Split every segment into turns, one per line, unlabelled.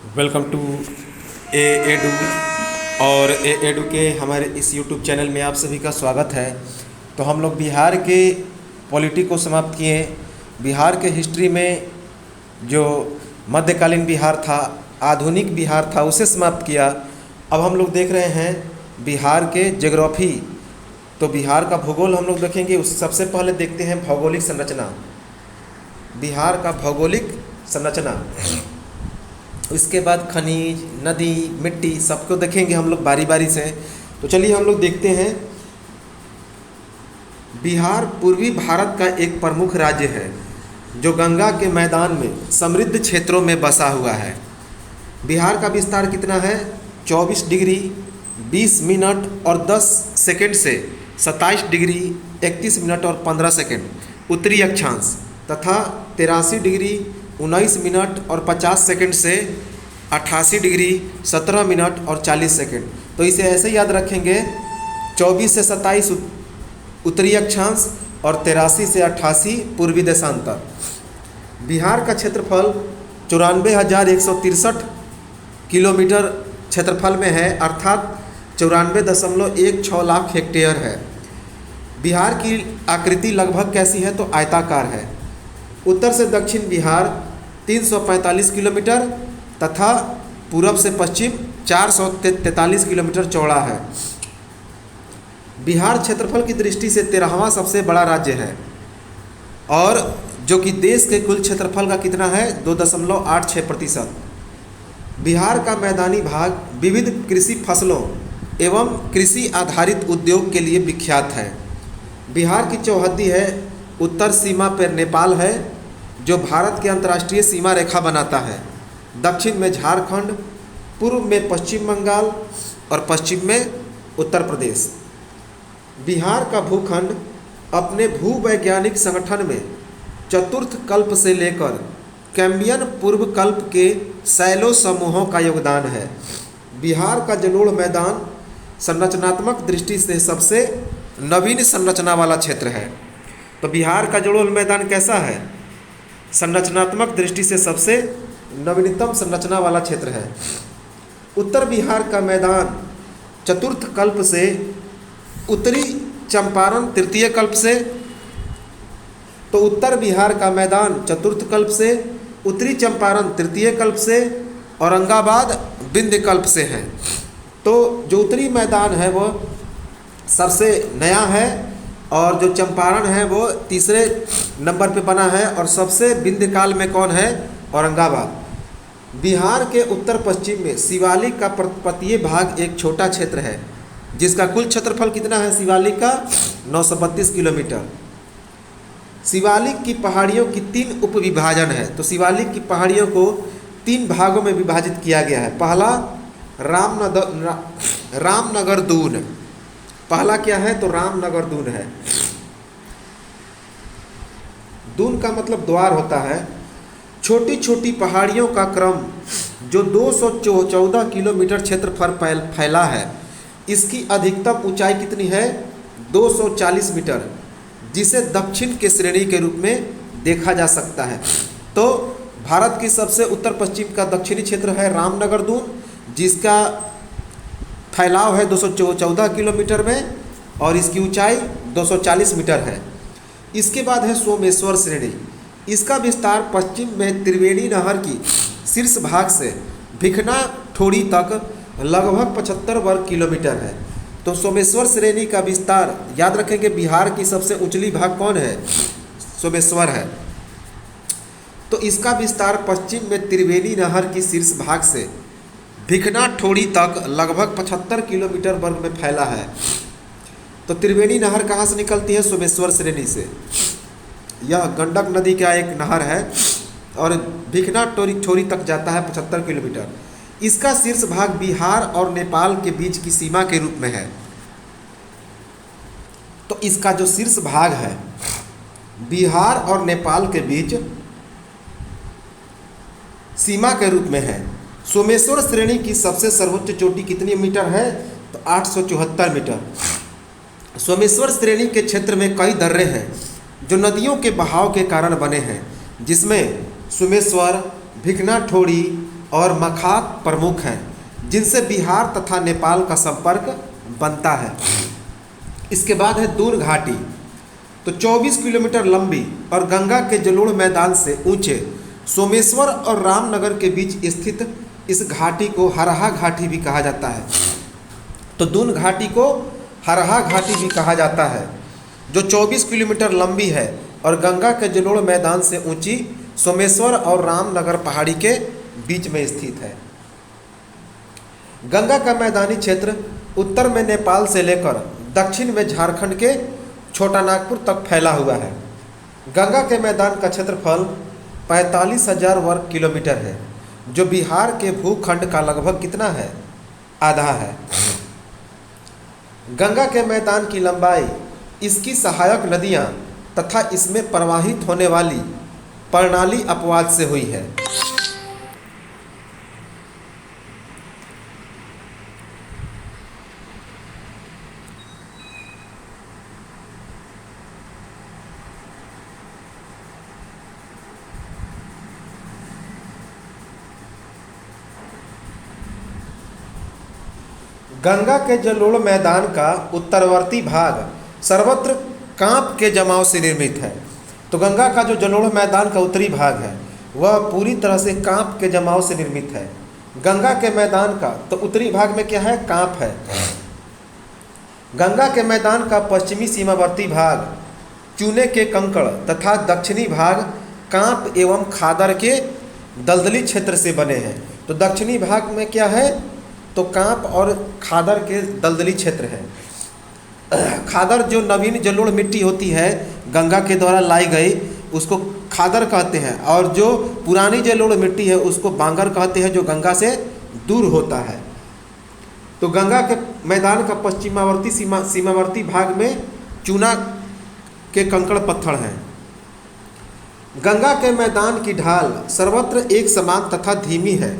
Welcome to A edu. और ए edu के हमारे इस यूट्यूब चैनल में आप सभी का स्वागत है। तो हम लोग बिहार के पॉलिटी को समाप्त किए। बिहार के हिस्ट्री में जो मध्यकालीन बिहार था, आधुनिक बिहार था, उसे समाप्त किया। अब हम लोग देख रहे हैं बिहार के ज्योग्राफी। तो बिहार का भूगोल हम लोग देखेंगे। उस सबसे पहले देखते हैं भौगोलिक संरचना, बिहार का भौगोलिक संरचना। इसके बाद खनिज, नदी, मिट्टी सबको देखेंगे हम लोग बारी बारी से। तो चलिए हम लोग देखते हैं। बिहार पूर्वी भारत का एक प्रमुख राज्य है जो गंगा के मैदान में समृद्ध क्षेत्रों में बसा हुआ है। बिहार का विस्तार कितना है? 24 डिग्री 20 मिनट और 10 सेकंड से 27 डिग्री 31 मिनट और 15 सेकंड उत्तरी अक्षांश तथा 83 डिग्री 19 मिनट और 50 सेकंड से 88 डिग्री 17 मिनट और 40 सेकंड। तो इसे ऐसे याद रखेंगे, 24 से 27 उत्तरी अक्षांश और 83 से 88 पूर्वी देशांतर। बिहार का क्षेत्रफल 94,163 किलोमीटर क्षेत्रफल में है, अर्थात 94.16 लाख हेक्टेयर है। बिहार की आकृति लगभग कैसी है? तो आयताकार है। उत्तर से दक्षिण बिहार 345 किलोमीटर तथा पूरब से पश्चिम 443 किलोमीटर चौड़ा है। बिहार क्षेत्रफल की दृष्टि से 13वां सबसे बड़ा राज्य है और जो कि देश के कुल क्षेत्रफल का कितना है? 2.86%। बिहार का मैदानी भाग विविध कृषि फसलों एवं कृषि आधारित उद्योग के लिए विख्यात है। बिहार की चौहद्दी है, उत्तर सीमा पर नेपाल है जो भारत के अंतर्राष्ट्रीय सीमा रेखा बनाता है। दक्षिण में झारखंड, पूर्व में पश्चिम बंगाल और पश्चिम में उत्तर प्रदेश। बिहार का भूखंड अपने भूवैज्ञानिक संगठन में चतुर्थ कल्प से लेकर कैम्बियन पूर्व कल्प के शैलो समूहों का योगदान है। बिहार का जलोढ़ मैदान संरचनात्मक दृष्टि से सबसे नवीन संरचना वाला क्षेत्र है। तो बिहार का जलोढ़ मैदान कैसा है? संरचनात्मक दृष्टि से सबसे नवीनतम संरचना वाला क्षेत्र है। उत्तर बिहार का मैदान चतुर्थ कल्प से, उत्तरी चंपारण तृतीय कल्प से। तो उत्तर बिहार का मैदान चतुर्थ कल्प से, उत्तरी चंपारण तृतीय कल्प से, औरंगाबाद विंध्य कल्प से है। तो जो उत्तरी मैदान है वो सबसे नया है और जो चंपारण है वो तीसरे नंबर पे बना है और सबसे विंध्य काल में कौन है? औरंगाबाद। बिहार के उत्तर पश्चिम में शिवालिक का पर्वतीय भाग एक छोटा क्षेत्र है जिसका कुल क्षेत्रफल कितना है? शिवालिक का 932 किलोमीटर। शिवालिक की पहाड़ियों की 3 उपविभाजन है। तो शिवालिक की पहाड़ियों को 3 भागों में विभाजित किया गया है। पहला रामनगर दून। पहला क्या है? तो रामनगर दून है। दून का मतलब द्वार होता है। छोटी छोटी पहाड़ियों का क्रम जो 214 किलोमीटर क्षेत्रफल फैला है। इसकी अधिकतम ऊंचाई कितनी है? 240 मीटर, जिसे दक्षिण के श्रेणी के रूप में देखा जा सकता है। तो भारत की सबसे उत्तर पश्चिम का दक्षिणी क्षेत्र है रामनगर दून, जिसका फैलाव है 214 किलोमीटर में और इसकी ऊंचाई 240 मीटर है। इसके बाद है सोमेश्वर श्रेणी। इसका विस्तार पश्चिम में त्रिवेणी नहर की शीर्ष भाग से भिखना ठोड़ी तक लगभग 75 वर्ग किलोमीटर है। तो सोमेश्वर श्रेणी का विस्तार याद रखेंगे। बिहार की सबसे ऊंचली भाग कौन है? सोमेश्वर है। तो इसका विस्तार पश्चिम में त्रिवेणी नहर की शीर्ष भाग से भिखना ठोड़ी तक लगभग 75 किलोमीटर वर्ग में फैला है। तो त्रिवेणी नहर कहाँ से निकलती है? सोमेश्वर श्रेणी से। यह गंडक नदी का एक नहर है और भिखना ठोड़ी तक जाता है 75 किलोमीटर। इसका शीर्ष भाग बिहार और नेपाल के बीच की सीमा के रूप में है। तो इसका जो शीर्ष भाग है बिहार और नेपाल के बीच सीमा के रूप में है। सोमेश्वर श्रेणी की सबसे सर्वोच्च चोटी कितनी मीटर है? तो 874 मीटर। सोमेश्वर श्रेणी के क्षेत्र में कई दर्रे हैं जो नदियों के बहाव के कारण बने हैं, जिसमें सोमेश्वर, भिखना ठोड़ी, और मखात प्रमुख हैं, जिनसे बिहार तथा नेपाल का संपर्क बनता है। इसके बाद है दून घाटी। तो 24 किलोमीटर लंबी और गंगा के जलोढ़ मैदान से ऊंचे सोमेश्वर और रामनगर के बीच स्थित इस घाटी को हरहा घाटी भी कहा जाता है। तो दून घाटी को हरहा घाटी भी कहा जाता है, जो 24 किलोमीटर लंबी है और गंगा के जलोढ़ मैदान से ऊंची सोमेश्वर और रामनगर पहाड़ी के बीच में स्थित है। गंगा का मैदानी क्षेत्र उत्तर में नेपाल से लेकर दक्षिण में झारखंड के छोटा नागपुर तक फैला हुआ है। गंगा के मैदान का क्षेत्रफल 45,000 वर्ग किलोमीटर है, जो बिहार के भूखंड का लगभग कितना है, आधा है। गंगा के मैदान की लंबाई, इसकी सहायक नदियां तथा इसमें प्रवाहित होने वाली प्रणाली अपवाद से हुई है। गंगा के जलोढ़ मैदान का उत्तरवर्ती भाग सर्वत्र कांप के जमाव से निर्मित है। तो गंगा का जो जलोढ़ मैदान का उत्तरी भाग है वह पूरी तरह से कांप के जमाव से निर्मित है। गंगा के मैदान का तो उत्तरी भाग में क्या है, कांप है। गंगा के मैदान का पश्चिमी सीमावर्ती भाग चूने के कंकड़ तथा दक्षिणी भाग कांप एवं खादर के दलदली क्षेत्र से बने हैं। तो दक्षिणी भाग में क्या है, तो कांप और खादर के दलदली क्षेत्र है। खादर जो नवीन जलोढ़ मिट्टी होती है गंगा के द्वारा लाई गई, उसको खादर कहते हैं, और जो पुरानी जलोढ़ मिट्टी है उसको बांगर कहते हैं, जो गंगा से दूर होता है। तो गंगा के मैदान का पश्चिमावर्ती सीमावर्ती भाग में चूना के कंकड़ पत्थर हैं। गंगा के मैदान की ढाल सर्वत्र एक समान तथा धीमी है,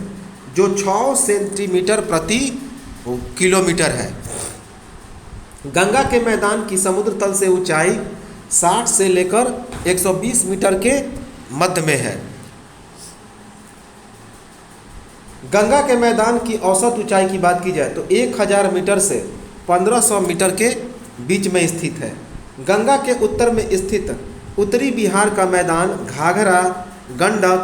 जो 6 सेंटीमीटर प्रति किलोमीटर है। गंगा के मैदान की समुद्र तल से ऊंचाई 60 से लेकर 120 मीटर के मध्य में है। गंगा के मैदान की औसत ऊंचाई की बात की जाए तो 1000 मीटर से 1500 मीटर के बीच में स्थित है। गंगा के उत्तर में स्थित उत्तरी बिहार का मैदान घाघरा, गंडक,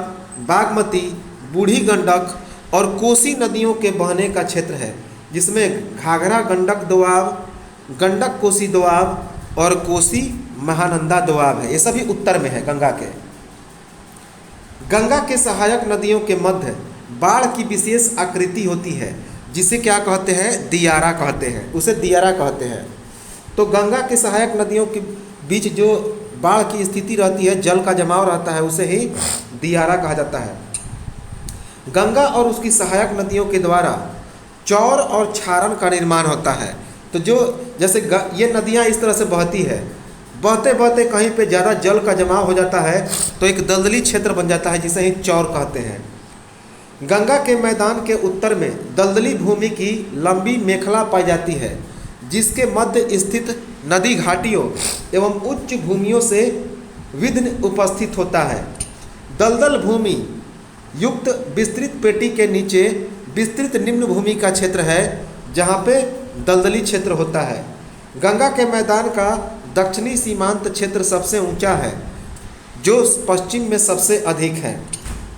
बागमती, बूढ़ी गंडक और कोसी नदियों के बहने का क्षेत्र है, जिसमें घाघरा गंडक दोआब, गंडक कोसी दोआब और कोसी महानंदा दोआब है। ये सभी उत्तर में है गंगा के। गंगा के सहायक नदियों के मध्य बाढ़ की विशेष आकृति होती है, जिसे क्या कहते हैं, दियारा कहते हैं, उसे दियारा कहते हैं। तो गंगा के सहायक नदियों के बीच जो बाढ़ की स्थिति रहती है, जल का जमाव रहता है, उसे ही दियारा कहा जाता है। गंगा और उसकी सहायक नदियों के द्वारा चौर और छारण का निर्माण होता है। तो जो जैसे ये नदियाँ इस तरह से बहती है, बहते बहते कहीं पे ज़्यादा जल का जमाव हो जाता है तो एक दलदली क्षेत्र बन जाता है, जिसे ही चौर कहते हैं। गंगा के मैदान के उत्तर में दलदली भूमि की लंबी मेखला पाई जाती है, जिसके मध्य स्थित नदी घाटियों एवं उच्च भूमियों से विघ्न उपस्थित होता है। दलदल भूमि युक्त विस्तृत पेटी के नीचे विस्तृत निम्न भूमि का क्षेत्र है, जहाँ पे दलदली क्षेत्र होता है। गंगा के मैदान का दक्षिणी सीमांत क्षेत्र सबसे ऊंचा है, जो पश्चिम में सबसे अधिक है।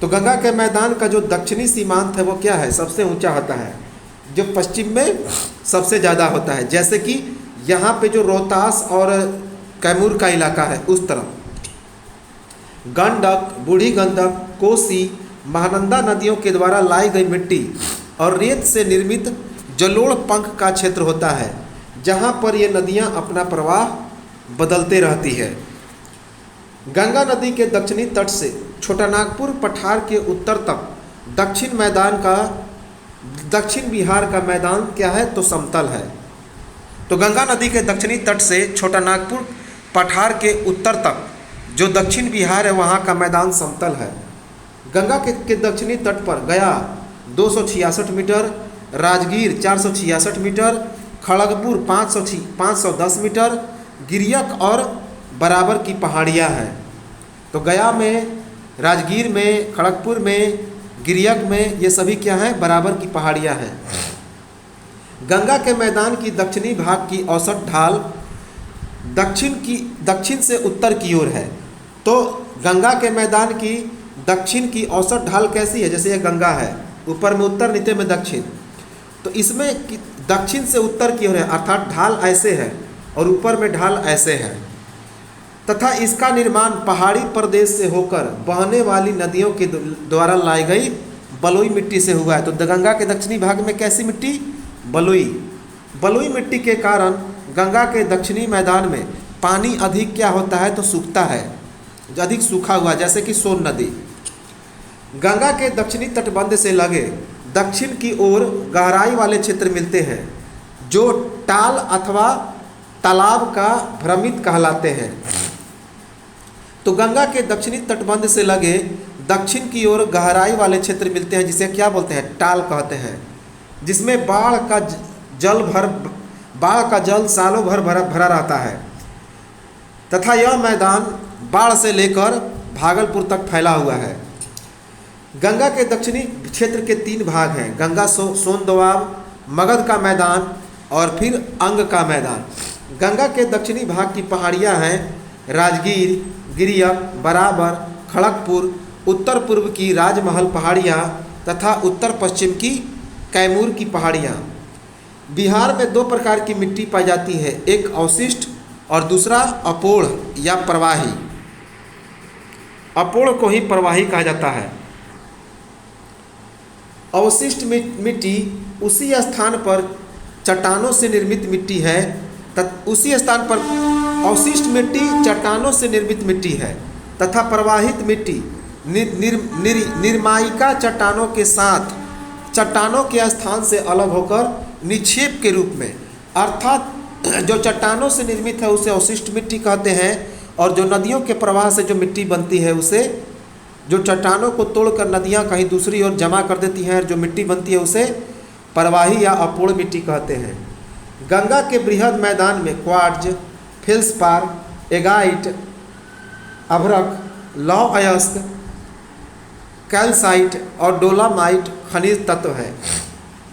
तो गंगा के मैदान का जो दक्षिणी सीमांत है वो क्या है, सबसे ऊंचा होता है, जो पश्चिम में सबसे ज़्यादा होता है। जैसे कि यहाँ पे जो रोहतास और कैमूर का इलाका है उस तरफ गंडक, बूढ़ी गंडक, कोसी, महानंदा नदियों के द्वारा लाई गई मिट्टी और रेत से निर्मित जलोढ़ पंख का क्षेत्र होता है, जहाँ पर ये नदियाँ अपना प्रवाह बदलते रहती है। गंगा नदी के दक्षिणी तट से छोटा नागपुर पठार के उत्तर तक दक्षिण बिहार का मैदान क्या है, तो समतल है। तो गंगा नदी के दक्षिणी तट से छोटा नागपुर पठार के उत्तर तक जो दक्षिण बिहार है वहाँ का मैदान समतल है। गंगा के दक्षिणी तट पर गया 266 metre, Rajgir 466 metre, Kharagpur 510 metre, Giriyak और बराबर की पहाड़ियाँ हैं। तो गया में, राजगीर में, खड़गपुर में, गिरियक में, ये सभी क्या हैं, बराबर की पहाड़ियाँ हैं। गंगा के मैदान की दक्षिणी भाग की औसत ढाल दक्षिण से उत्तर की ओर है। तो गंगा के मैदान की दक्षिण की औसत ढाल कैसी है? जैसे ये गंगा है, ऊपर में उत्तर, नीचे में दक्षिण, तो इसमें दक्षिण से उत्तर की ओर है, अर्थात ढाल ऐसे है और ऊपर में ढाल ऐसे है। तथा इसका निर्माण पहाड़ी प्रदेश से होकर बहने वाली नदियों के द्वारा लाई गई बलुई मिट्टी से हुआ है। तो गंगा के दक्षिणी भाग में कैसी मिट्टी? बलुई मिट्टी के कारण गंगा के दक्षिणी मैदान में पानी अधिक क्या होता है? तो सूखता है, अधिक सूखा हुआ, जैसे कि सोन नदी। गंगा के दक्षिणी तटबंध से लगे दक्षिण की ओर गहराई वाले क्षेत्र मिलते हैं जो टाल अथवा तालाब का भ्रमित कहलाते हैं। तो गंगा के दक्षिणी तटबंध से लगे दक्षिण की ओर गहराई वाले क्षेत्र मिलते हैं जिसे क्या बोलते हैं? टाल कहते हैं, जिसमें बाढ़ का जल सालों भर भरा रहता है तथा यह मैदान बाढ़ से लेकर भागलपुर तक फैला हुआ है। गंगा के दक्षिणी क्षेत्र के 3 भाग हैं, गंगा सोन दोआब, मगध का मैदान और फिर अंग का मैदान। गंगा के दक्षिणी भाग की पहाड़ियाँ हैं राजगीर, गिरियक, बराबर, खड़गपुर, उत्तर पूर्व की राजमहल पहाड़ियाँ तथा उत्तर पश्चिम की कैमूर की पहाड़ियाँ। बिहार में 2 प्रकार की मिट्टी पाई जाती है, एक अवशिष्ट और दूसरा अपोढ़ या प्रवाही। अपोढ़ को ही प्रवाही कहा जाता है। अवशिष्ट मिट्टी उसी स्थान पर चट्टानों से निर्मित मिट्टी है, उसी स्थान पर अवशिष्ट मिट्टी चट्टानों से निर्मित मिट्टी है तथा प्रवाहित मिट्टी निर्मायिका चट्टानों के साथ चट्टानों के स्थान से अलग होकर निक्षेप के रूप में, अर्थात जो चट्टानों से निर्मित है उसे अवशिष्ट मिट्टी कहते हैं और जो नदियों के प्रवाह से जो मिट्टी बनती है उसे, जो चट्टानों को तोड़कर नदियाँ कहीं दूसरी ओर जमा कर देती हैं और जो मिट्टी बनती है उसे प्रवाही या अपूर्ण मिट्टी कहते हैं। गंगा के बृहद मैदान में क्वार्ट्ज, फेल्सपार, एगाइट, अभ्रक, लौह अयस्क, कैल्साइट और डोलामाइट खनिज तत्व है।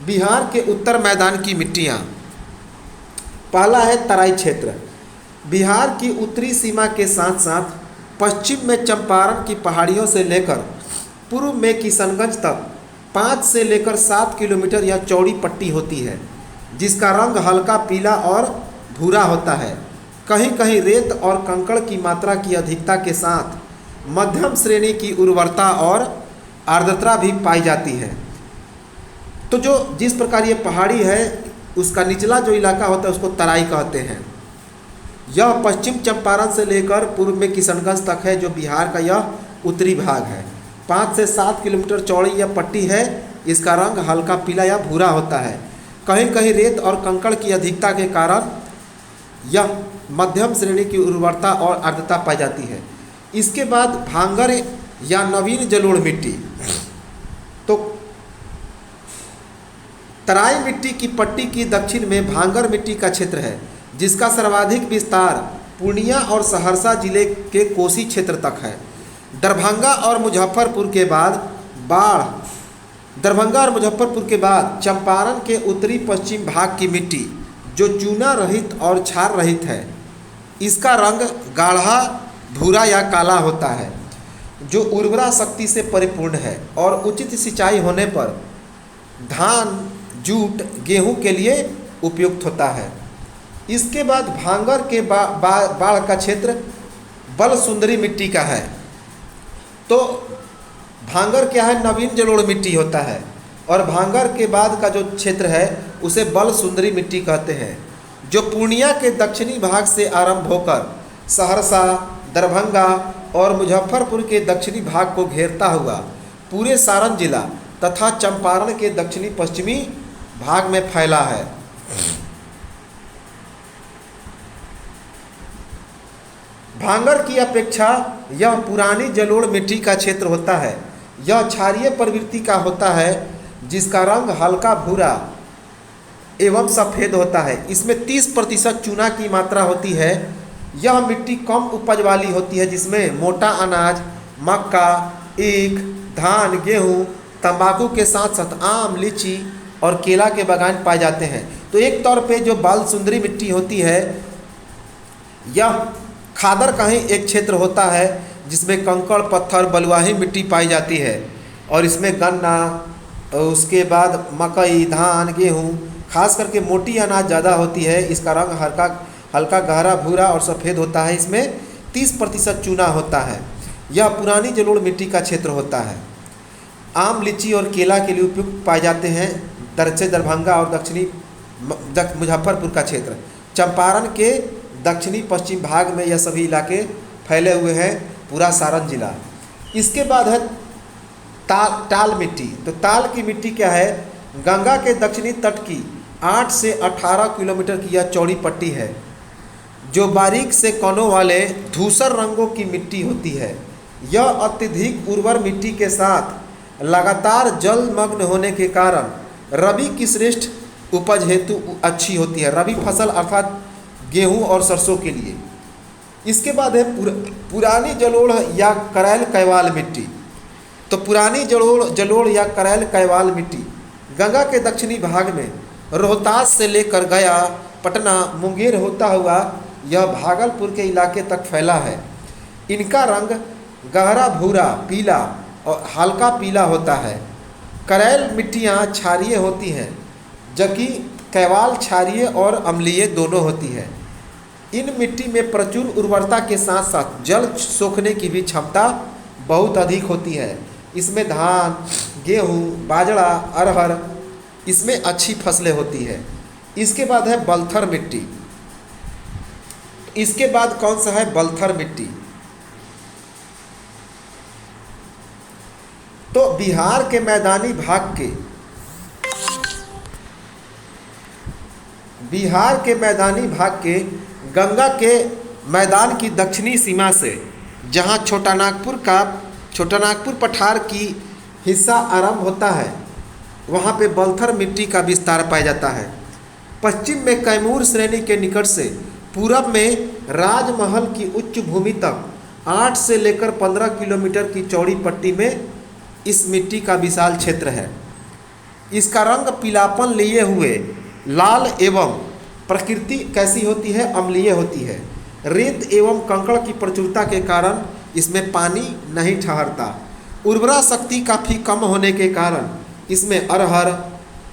बिहार के उत्तर मैदान की मिट्टियाँ, पहला है तराई क्षेत्र। बिहार की उत्तरी सीमा के साथ साथ पश्चिम में चंपारण की पहाड़ियों से लेकर पूर्व में किशनगंज तक 5 से लेकर 7 किलोमीटर यह चौड़ी पट्टी होती है जिसका रंग हल्का पीला और भूरा होता है। कहीं कहीं रेत और कंकड़ की मात्रा की अधिकता के साथ मध्यम श्रेणी की उर्वरता और आर्द्रता भी पाई जाती है। तो जो जिस प्रकार ये पहाड़ी है उसका निचला जो इलाका होता है उसको तराई कहते हैं। यह पश्चिम चंपारण से लेकर पूर्व में किशनगंज तक है जो बिहार का यह उत्तरी भाग है। 5 से 7 किलोमीटर चौड़ी यह पट्टी है, इसका रंग हल्का पीला या भूरा होता है। कहीं कहीं रेत और कंकड़ की अधिकता के कारण यह मध्यम श्रेणी की उर्वरता और आर्द्रता पाई जाती है। इसके बाद भांगर या नवीन जलोढ़ मिट्टी। तो तराई मिट्टी की पट्टी की दक्षिण में भांगर मिट्टी का क्षेत्र है जिसका सर्वाधिक विस्तार पूर्णिया और सहरसा जिले के कोसी क्षेत्र तक है। दरभंगा और मुजफ्फरपुर के बाद चंपारण के उत्तरी पश्चिम भाग की मिट्टी जो चूना रहित और क्षार रहित है, इसका रंग गाढ़ा भूरा या काला होता है जो उर्वरा शक्ति से परिपूर्ण है और उचित सिंचाई होने पर धान, जूट, गेहूं के लिए उपयुक्त होता है। इसके बाद भांगर के बाढ़ का क्षेत्र बल सुंदरी मिट्टी का है। तो भांगर क्या है? नवीन जलोढ़ मिट्टी होता है और भांगर के बाद का जो क्षेत्र है उसे बल सुंदरी मिट्टी कहते हैं जो पूर्णिया के दक्षिणी भाग से आरंभ होकर सहरसा, दरभंगा और मुजफ्फरपुर के दक्षिणी भाग को घेरता हुआ पूरे सारण जिला तथा चंपारण के दक्षिणी पश्चिमी भाग में फैला है। भांगर की अपेक्षा यह पुरानी जलोढ़ मिट्टी का क्षेत्र होता है। यह क्षारीय प्रवृत्ति का होता है जिसका रंग हल्का भूरा एवं सफ़ेद होता है। इसमें 30% चूना की मात्रा होती है। यह मिट्टी कम उपज वाली होती है जिसमें मोटा अनाज, मक्का, ईख, धान, गेहूँ, तंबाकू के साथ साथ आम, लीची और केला के बागान पाए जाते हैं। तो एक तौर पे जो बाल सुंदरी मिट्टी होती है, यह खादर का ही एक क्षेत्र होता है जिसमें कंकड़, पत्थर, बलुआही मिट्टी पाई जाती है और इसमें गन्ना, उसके बाद मकई, धान, गेहूँ, खास करके मोटी अनाज ज़्यादा होती है। इसका रंग हल्का गहरा भूरा और सफ़ेद होता है। इसमें 30% चूना होता है। यह पुरानी जलोढ़ मिट्टी का क्षेत्र होता है। आम, लीची और केला के लिए उपयुक्त पाए जाते हैं दरभंगा और दक्षिणी मुजफ्फरपुर का क्षेत्र। चंपारण के दक्षिणी पश्चिम भाग में यह सभी इलाके फैले हुए हैं, पूरा सारण जिला। इसके बाद है टाल मिट्टी। तो ताल की मिट्टी क्या है? गंगा के दक्षिणी तट की 8 से 18 किलोमीटर की यह चौड़ी पट्टी है जो बारीक से कणों वाले धूसर रंगों की मिट्टी होती है। यह अत्यधिक उर्वर मिट्टी के साथ लगातार जलमग्न होने के कारण रबी की श्रेष्ठ उपज हेतु अच्छी होती है, रबी फसल अर्थात गेहूं और सरसों के लिए। इसके बाद है पुरानी जलोढ़ या करैल कैवाल मिट्टी। तो पुरानी जलोढ़ या करैल कैवाल मिट्टी गंगा के दक्षिणी भाग में रोहतास से लेकर गया, पटना, मुंगेर होता हुआ यह भागलपुर के इलाके तक फैला है। इनका रंग गहरा भूरा, पीला और हल्का पीला होता है। करैल मिट्टियाँ क्षारीय होती हैं जबकि कैवाल क्षारीय और अम्लीय दोनों होती है। इन मिट्टी में प्रचुर उर्वरता के साथ साथ जल सोखने की भी क्षमता बहुत अधिक होती है। इसमें धान, गेहूँ, बाजरा, अरहर, इसमें अच्छी फसलें होती है। इसके बाद है बलथर मिट्टी। इसके बाद कौन सा है? बलथर मिट्टी। तो बिहार के मैदानी भाग के गंगा के मैदान की दक्षिणी सीमा से जहां छोटा नागपुर पठार की हिस्सा आरंभ होता है, वहां पे बलथर मिट्टी का विस्तार पाया जाता है। पश्चिम में कैमूर श्रेणी के निकट से पूरब में राजमहल की उच्च भूमि तक 8 से लेकर 15 किलोमीटर की चौड़ी पट्टी में इस मिट्टी का विशाल क्षेत्र है। इसका रंग पीलापन लिए हुए लाल एवं प्रकृति कैसी होती है? अम्लीय होती है। रेत एवं कंकड़ की प्रचुरता के कारण इसमें पानी नहीं ठहरता। उर्वरा शक्ति काफ़ी कम होने के कारण इसमें अरहर,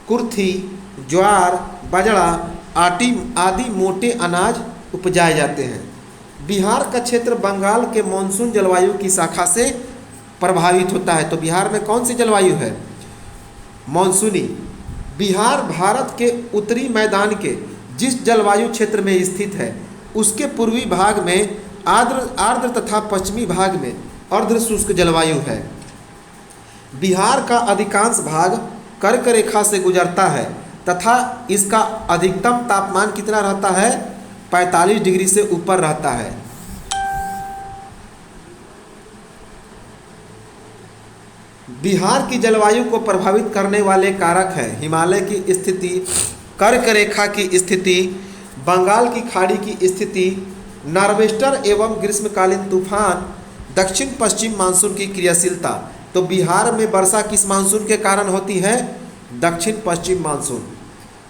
कुर्थी, ज्वार, बाजरा आदि मोटे अनाज उपजाए जाते हैं। बिहार का क्षेत्र बंगाल के मानसून जलवायु की शाखा से प्रभावित होता है। तो बिहार में कौन सी जलवायु है? मानसूनी। बिहार भारत के उत्तरी मैदान के जिस जलवायु क्षेत्र में स्थित है उसके पूर्वी भाग में आर्द्र तथा पश्चिमी भाग में अर्ध शुष्क जलवायु है। बिहार का अधिकांश भाग कर्क रेखा से गुजरता है तथा इसका अधिकतम तापमान कितना रहता है? 45 डिग्री से ऊपर रहता है। बिहार की जलवायु को प्रभावित करने वाले कारक हैं हिमालय की स्थिति, कर्क रेखा की स्थिति, बंगाल की खाड़ी की स्थिति, नॉर्वेस्टर एवं ग्रीष्मकालीन तूफान, दक्षिण पश्चिम मानसून की क्रियाशीलता। तो बिहार में वर्षा किस मानसून के कारण होती है? दक्षिण पश्चिम मानसून।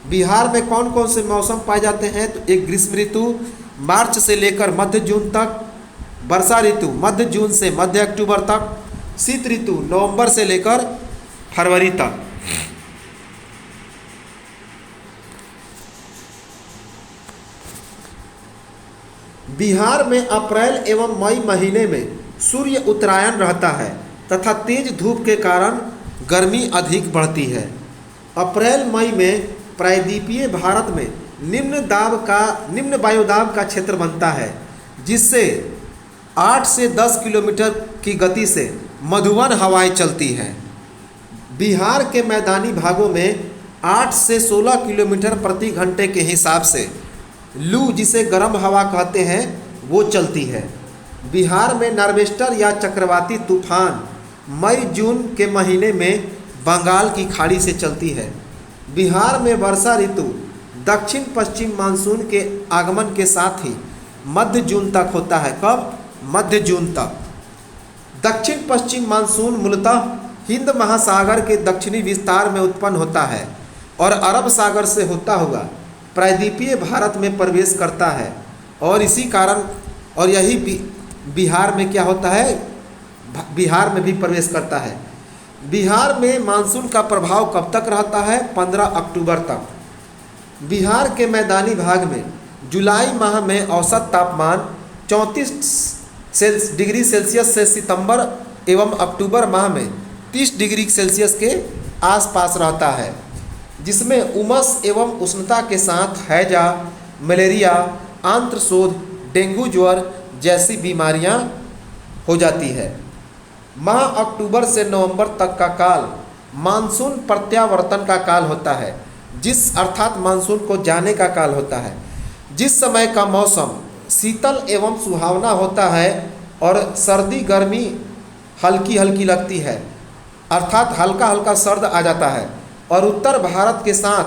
बिहार में कौन कौन से मौसम पाए जाते हैं? तो एक ग्रीष्म ऋतु मार्च से लेकर मध्य जून तक, वर्षा ऋतु मध्य जून से मध्य अक्टूबर तक, शीत ऋतु नवंबर से लेकर फरवरी तक। बिहार में अप्रैल एवं मई महीने में सूर्य उत्तरायण रहता है तथा तेज धूप के कारण गर्मी अधिक बढ़ती है। अप्रैल मई में प्रायद्वीपीय भारत में निम्न वायुदाब का क्षेत्र बनता है जिससे 8 से 10 किलोमीटर की गति से मधुवन हवाएं चलती हैं। बिहार के मैदानी भागों में 8 से 16 किलोमीटर प्रति घंटे के हिसाब से लू, जिसे गर्म हवा कहते हैं, वो चलती है। बिहार में नॉर्वेस्टर या चक्रवाती तूफान मई जून के महीने में बंगाल की खाड़ी से चलती है। बिहार में वर्षा ऋतु दक्षिण पश्चिम मानसून के आगमन के साथ ही मध्य जून तक होता है। कब? मध्य जून तक। दक्षिण पश्चिम मानसून मूलतः हिंद महासागर के दक्षिणी विस्तार में उत्पन्न होता है और अरब सागर से होता हुआ प्रायद्वीपीय भारत में प्रवेश करता है। और इसी कारण और यही बिहार में क्या होता है, बिहार में भी प्रवेश करता है। बिहार में मानसून का प्रभाव कब तक रहता है? 15 अक्टूबर तक। बिहार के मैदानी भाग में जुलाई माह में औसत तापमान 34 डिग्री सेल्सियस से सितंबर एवं अक्टूबर माह में 30 डिग्री सेल्सियस के आसपास रहता है, जिसमें उमस एवं उष्णता के साथ हैजा, मलेरिया, आंत्रशोथ, डेंगू ज्वर जैसी बीमारियां हो जाती है। माह अक्टूबर से नवंबर तक का काल मानसून प्रत्यावर्तन का काल होता है, अर्थात मानसून को जाने का काल होता है, जिस समय का मौसम शीतल एवं सुहावना होता है और सर्दी गर्मी हल्की हल्की लगती है, अर्थात हल्का हल्का सर्द आ जाता है। और उत्तर भारत के साथ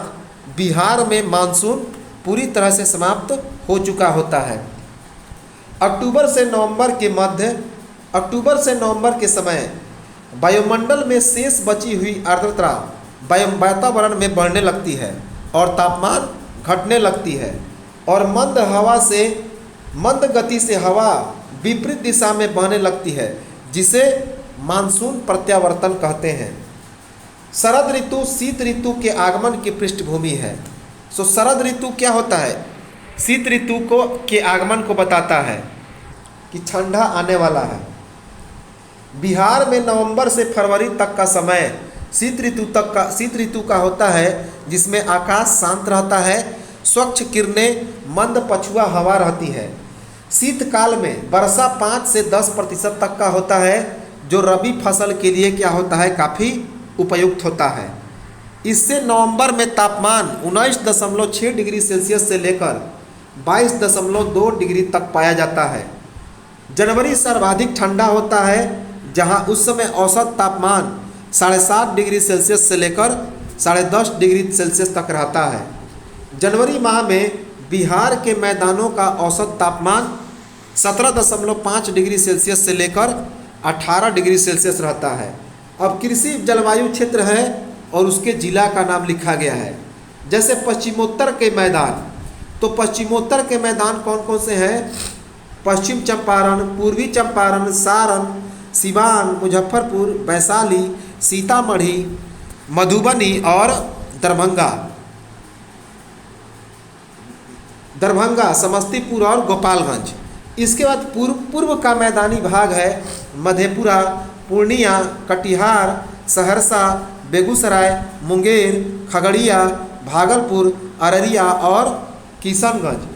बिहार में मानसून पूरी तरह से समाप्त हो चुका होता है। अक्टूबर से नवंबर के समय वायुमंडल में शेष बची हुई आर्द्रता वातावरण में बढ़ने लगती है और तापमान घटने लगती है और मंद गति से हवा विपरीत दिशा में बहने लगती है, जिसे मानसून प्रत्यावर्तन कहते हैं। शरद ऋतु शीत ऋतु के आगमन की पृष्ठभूमि है। शरद ऋतु क्या होता है? शीत ऋतु के आगमन को बताता है कि ठंडा आने वाला है। बिहार में नवंबर से फरवरी तक का समय शीत ऋतु का होता है, जिसमें आकाश शांत रहता है, स्वच्छ किरणें, मंद पछुआ हवा रहती है। शीतकाल में वर्षा 5 से 10% तक का होता है, जो रबी फसल के लिए क्या होता है, काफ़ी उपयुक्त होता है। इससे नवंबर में तापमान 19.6 डिग्री सेल्सियस से लेकर 22.2 डिग्री तक पाया जाता है। जनवरी सर्वाधिक ठंडा होता है, जहां उस समय औसत तापमान 7.5 डिग्री सेल्सियस से लेकर 10.5 डिग्री सेल्सियस तक रहता है। जनवरी माह में बिहार के मैदानों का औसत तापमान 17.5 डिग्री सेल्सियस से लेकर 18 डिग्री सेल्सियस रहता है। अब कृषि जलवायु क्षेत्र है और उसके जिला का नाम लिखा गया है। जैसे पश्चिमोत्तर के मैदान, तो पश्चिमोत्तर के मैदान कौन कौन से हैं? पश्चिम चंपारण, पूर्वी चंपारण, सारण, सिवान, मुजफ्फरपुर, वैशाली, सीतामढ़ी, मधुबनी और दरभंगा, समस्तीपुर और गोपालगंज। इसके बाद पूर्व का मैदानी भाग है मधेपुरा, पूर्णिया, कटिहार, सहरसा, बेगूसराय, मुंगेर, खगड़िया, भागलपुर, अररिया और किशनगंज।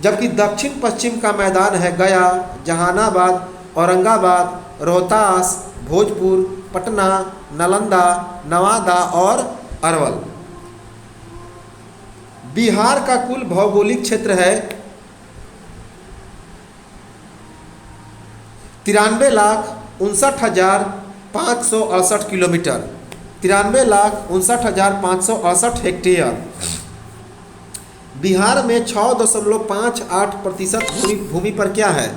जबकि दक्षिण पश्चिम का मैदान है गया, जहानाबाद, औरंगाबाद, रोहतास, भोजपुर, पटना, नालंदा, नवादा और अरवल। बिहार का कुल भौगोलिक क्षेत्र है 93,59,568 किलोमीटर, 93,59,568 हेक्टेयर। बिहार में 6.58% भूमि पर क्या है?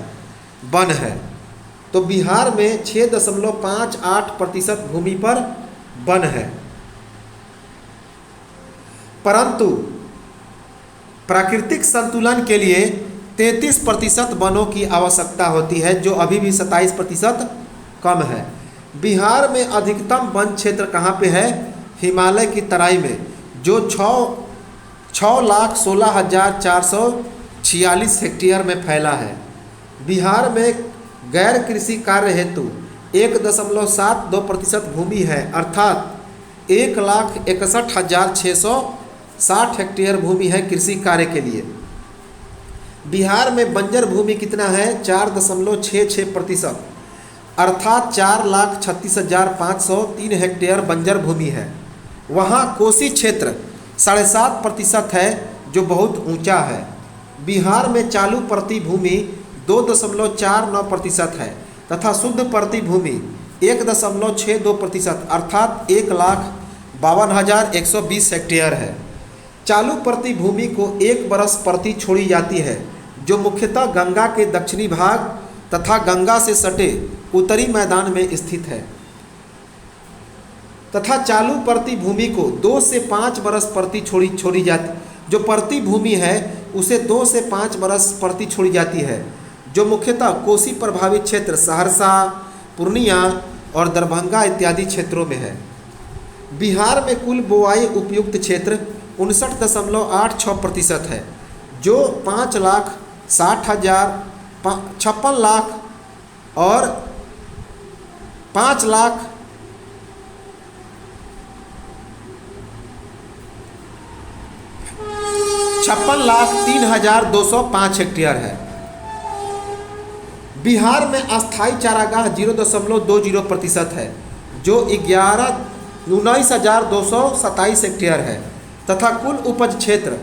वन है। तो बिहार में 6.58% भूमि पर वन है। परंतु प्राकृतिक संतुलन के लिए 33% वनों की आवश्यकता होती है, जो अभी भी 27% कम है। बिहार में अधिकतम वन क्षेत्र कहाँ पे है? हिमालय की तराई में, जो 6,16,446 हेक्टेयर में फैला है। बिहार में गैर कृषि कार्य हेतु 1.72% भूमि है, अर्थात 1,61,660 हेक्टेयर भूमि है कृषि कार्य के लिए। बिहार में बंजर भूमि कितना है? 4.66%, अर्थात 4,36,503 हेक्टेयर बंजर भूमि है। वहाँ कोसी क्षेत्र 7.5% है, जो बहुत ऊंचा है। बिहार में चालू प्रति भूमि 2.49% है तथा शुद्ध प्रति भूमि 1.62%, अर्थात 1,52,120 हेक्टेयर है। चालू प्रति भूमि को 1 बरस प्रति छोड़ी जाती है, जो मुख्यतः गंगा के दक्षिणी भाग तथा गंगा से सटे उत्तरी मैदान में स्थित है। तथा चालू प्रति भूमि को 2 से 5 बरस प्रति छोड़ी जाती, जो प्रति भूमि है उसे 2 से 5 बरस प्रति छोड़ी जाती है, जो मुख्यतः कोसी प्रभावित क्षेत्र सहरसा, पूर्णिया और दरभंगा इत्यादि क्षेत्रों में है। बिहार में कुल बोआई उपयुक्त क्षेत्र 59.86% है, जो 5,60,000, 56 लाख और 5,56,03,205 हेक्टेयर है। बिहार में अस्थायी चारागाह 0.20% है, जो 19,227 हेक्टेयर है तथा कुल उपज क्षेत्र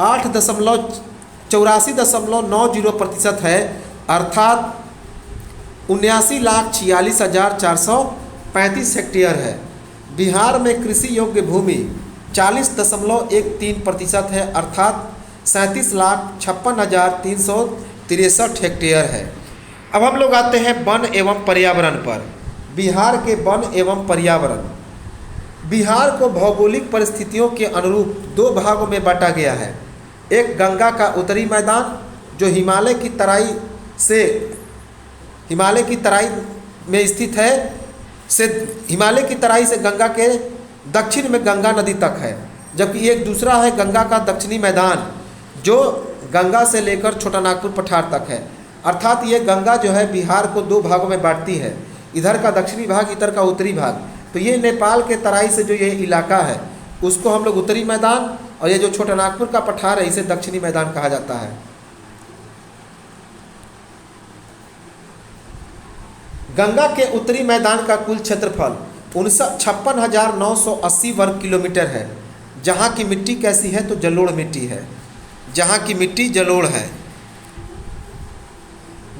8.8490% है, अर्थात 79,46,435 हेक्टेयर है। बिहार में कृषि योग्य भूमि 40.13% है, अर्थात 37,56,363 हेक्टेयर है। अब हम लोग आते हैं वन एवं पर्यावरण पर। बिहार के वन एवं पर्यावरण। बिहार को भौगोलिक परिस्थितियों के अनुरूप 2 भागों में बांटा गया है। एक गंगा का उत्तरी मैदान जो हिमालय की तराई में स्थित है, हिमालय की तराई से गंगा के दक्षिण में गंगा नदी तक है, जबकि एक दूसरा है गंगा का दक्षिणी मैदान जो गंगा से लेकर छोटा नागपुर पठार तक है। अर्थात ये गंगा जो है बिहार को 2 भागों में बांटती है, इधर का दक्षिणी भाग, इधर का उत्तरी भाग। तो ये नेपाल के तराई से जो ये इलाका है उसको हम लोग उत्तरी मैदान, और ये जो छोटा नागपुर का पठार है इसे दक्षिणी मैदान कहा जाता है। गंगा के उत्तरी मैदान का कुल क्षेत्रफल 56,980 वर्ग किलोमीटर है। जहाँ की मिट्टी कैसी है तो जलोढ़ मिट्टी है, जहाँ की मिट्टी जलोढ़ है।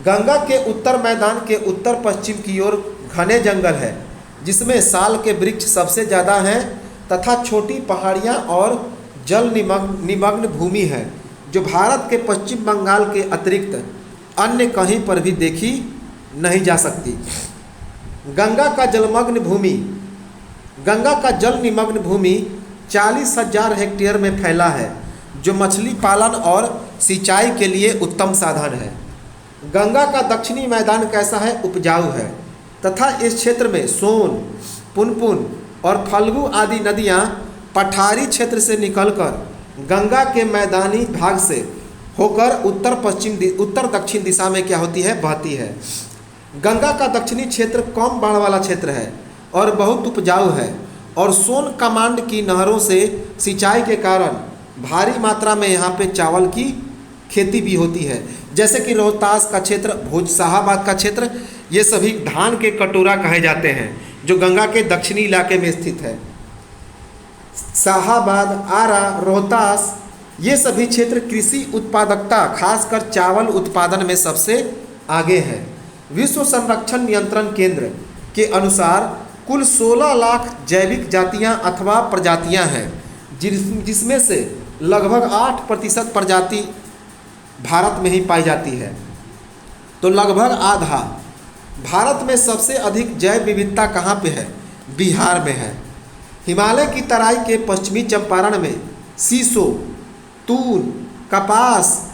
गंगा के उत्तर मैदान के उत्तर पश्चिम की ओर घने जंगल है, जिसमें साल के वृक्ष सबसे ज़्यादा हैं तथा छोटी पहाड़ियाँ और जल निमग्न भूमि है, जो भारत के पश्चिम बंगाल के अतिरिक्त अन्य कहीं पर भी देखी नहीं जा सकती। गंगा का जल निमग्न भूमि 40,000 हेक्टेयर में फैला है, जो मछली पालन और सिंचाई के लिए उत्तम साधन है। गंगा का दक्षिणी मैदान कैसा है? उपजाऊ है तथा इस क्षेत्र में सोन, पुनपुन और फल्गु आदि नदियाँ पठारी क्षेत्र से निकलकर गंगा के मैदानी भाग से होकर उत्तर दक्षिण दिशा में क्या होती है? बहती है। गंगा का दक्षिणी क्षेत्र कम बाढ़ वाला क्षेत्र है और बहुत उपजाऊ है, और सोन कमांड की नहरों से सिंचाई के कारण भारी मात्रा में यहाँ पे चावल की खेती भी होती है। जैसे कि रोहतास का क्षेत्र, भोज शाहाबाद का क्षेत्र, ये सभी धान के कटोरा कहे जाते हैं, जो गंगा के दक्षिणी इलाके में स्थित है। शाहाबाद, आरा, रोहतास, ये सभी क्षेत्र कृषि उत्पादकता खासकर चावल उत्पादन में सबसे आगे है। विश्व संरक्षण नियंत्रण केंद्र के अनुसार कुल 16 लाख जैविक जातियां अथवा प्रजातियां हैं, जिसमें से लगभग 8% प्रजाति भारत में ही पाई जाती है, तो लगभग आधा। भारत में सबसे अधिक जैव विविधता कहाँ पे है? बिहार में है। हिमालय की तराई के पश्चिमी चंपारण में सीसो, तून, कपास,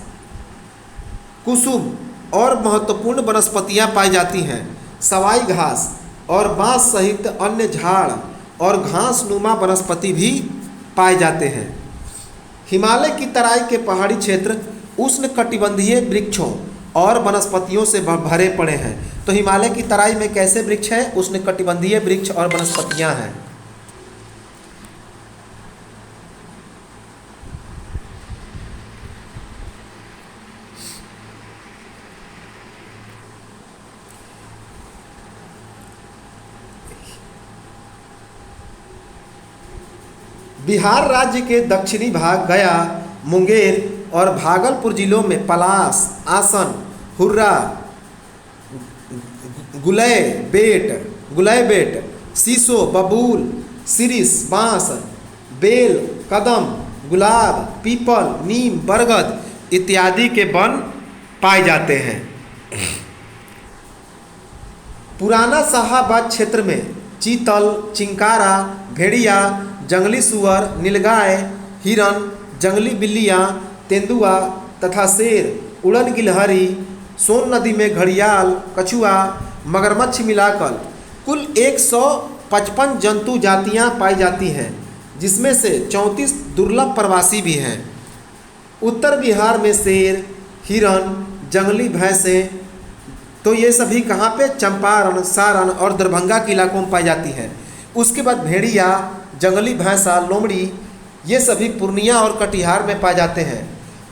कुसुम और महत्वपूर्ण वनस्पतियां पाई जाती हैं। सवाई घास और बांस सहित अन्य झाड़ और घास नुमा वनस्पति भी पाए जाते हैं। हिमालय की तराई के पहाड़ी क्षेत्र उष्णकटिबंधीय वृक्षों और वनस्पतियों से भरे पड़े हैं। तो हिमालय की तराई में कैसे वृक्ष हैं? उष्णकटिबंधीय वृक्ष और वनस्पतियां हैं। बिहार राज्य के दक्षिणी भाग गया, मुंगेर और भागलपुर जिलों में पलास, आसन, हुर्रा, गुलैबेट, सीसो, बबूल, सिरिस, बांस, बेल, कदम, गुलाब, पीपल, नीम, बरगद इत्यादि के वन पाए जाते हैं। पुराना शाहाबाद क्षेत्र में चीतल, चिंकारा, भेड़िया, जंगली सुअर, नीलगाय, हिरन, जंगली बिल्लियाँ, तेंदुआ तथा शेर, उड़न गिलहरी, सोन नदी में घड़ियाल, कछुआ, मगरमच्छ मिलाकर कुल 155 जंतु जातियाँ पाई जाती हैं, जिसमें से 34 दुर्लभ प्रवासी भी हैं। उत्तर बिहार में शेर, हिरन, जंगली भैंसें, तो ये सभी कहाँ पे? चंपारण, सारण और दरभंगा के इलाकों में पाई जाती है। उसके बाद भेड़िया, जंगली भैंसा, लोमड़ी, ये सभी पूर्णिया और कटिहार में पाए जाते हैं।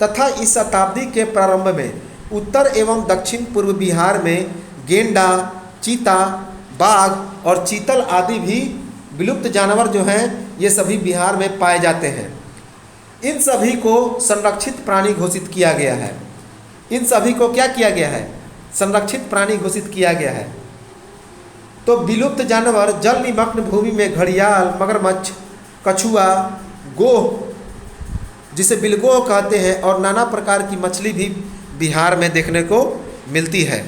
तथा इस शताब्दी के प्रारंभ में उत्तर एवं दक्षिण पूर्व बिहार में गेंडा, चीता, बाघ और चीतल आदि भी विलुप्त जानवर जो हैं ये सभी बिहार में पाए जाते हैं। इन सभी को संरक्षित प्राणी घोषित किया गया है। इन सभी को क्या किया गया है? संरक्षित प्राणी घोषित किया गया है। तो विलुप्त जानवर जल निमग्न भूमि में घड़ियाल, मगरमच्छ, कछुआ, गोह जिसे बिलगोह कहते हैं और नाना प्रकार की मछली भी बिहार में देखने को मिलती है।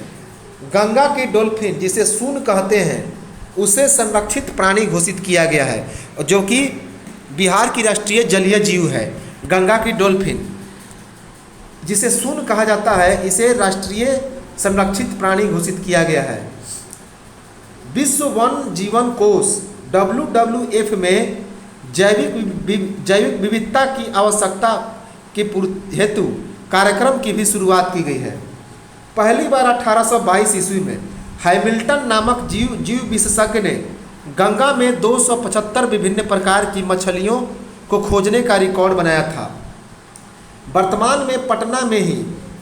गंगा की डॉल्फिन जिसे सून कहते हैं उसे संरक्षित प्राणी घोषित किया गया है, जो कि बिहार की राष्ट्रीय जलीय जीव है। गंगा की डॉल्फिन जिसे सून कहा जाता है, इसे राष्ट्रीय संरक्षित प्राणी घोषित किया गया है। विश्व वन जीवन कोष WWF में जैविक विविधता की आवश्यकता के हेतु कार्यक्रम की भी शुरुआत की गई है। पहली बार 1822 ईस्वी में हैमिल्टन नामक जीव विशेषज्ञ ने गंगा में 275 विभिन्न प्रकार की मछलियों को खोजने का रिकॉर्ड बनाया था। वर्तमान में पटना में ही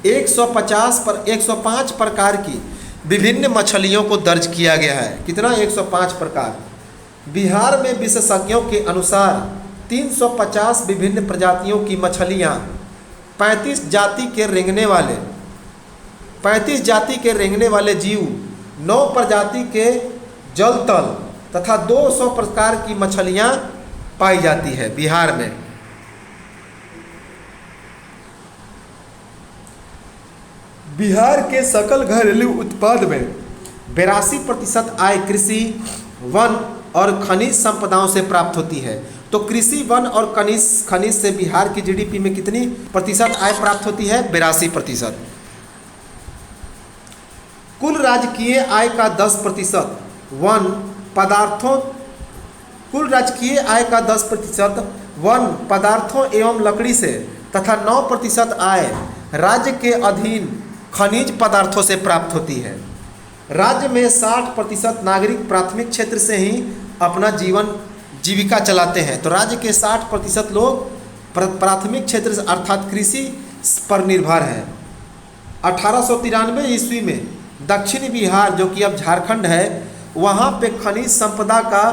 105 प्रकार की विभिन्न मछलियों को दर्ज किया गया है। कितना? 105 प्रकार। बिहार में विशेषज्ञों के अनुसार 350 विभिन्न प्रजातियों की मछलियाँ, 35 जाति के रेंगने वाले जीव, 9 प्रजाति के जल तल तथा 200 प्रकार की मछलियाँ पाई जाती है बिहार में। बिहार के सकल घरेलू उत्पाद में 82% आय कृषि, वन और खनिज संपदाओं से प्राप्त होती है। तो कृषि, वन और खनिज से बिहार की जीडीपी में कितनी प्रतिशत आय प्राप्त होती है? 82%। कुल राजकीय आय का 10% वन पदार्थों एवं लकड़ी से तथा 9% आय राज्य के अधीन खनिज पदार्थों से प्राप्त होती है। राज्य में 60% नागरिक प्राथमिक क्षेत्र से ही अपना जीविका चलाते हैं। तो राज्य के 60% लोग प्राथमिक क्षेत्र से अर्थात कृषि पर निर्भर है। 1893 ईस्वी में दक्षिण बिहार, जो कि अब झारखंड है, वहाँ पे खनिज संपदा का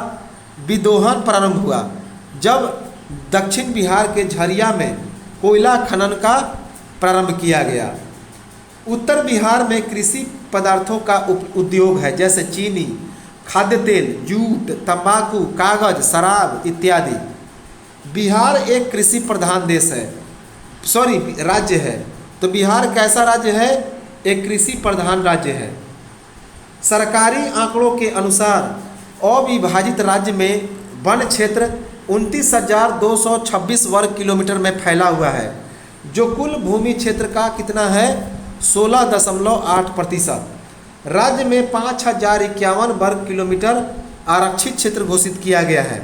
विदोहन प्रारंभ हुआ, जब दक्षिण बिहार के झरिया में कोयला खनन का प्रारंभ किया गया। उत्तर बिहार में कृषि पदार्थों का उद्योग है, जैसे चीनी, खाद्य तेल, जूट, तंबाकू, कागज, शराब इत्यादि। बिहार एक कृषि प्रधान राज्य है। तो बिहार कैसा राज्य है? एक कृषि प्रधान राज्य है। सरकारी आंकड़ों के अनुसार अविभाजित राज्य में वन क्षेत्र 29,226 वर्ग किलोमीटर में फैला हुआ है, जो कुल भूमि क्षेत्र का कितना है? 16.8%। राज्य में 5,051 वर्ग किलोमीटर आरक्षित क्षेत्र घोषित किया गया है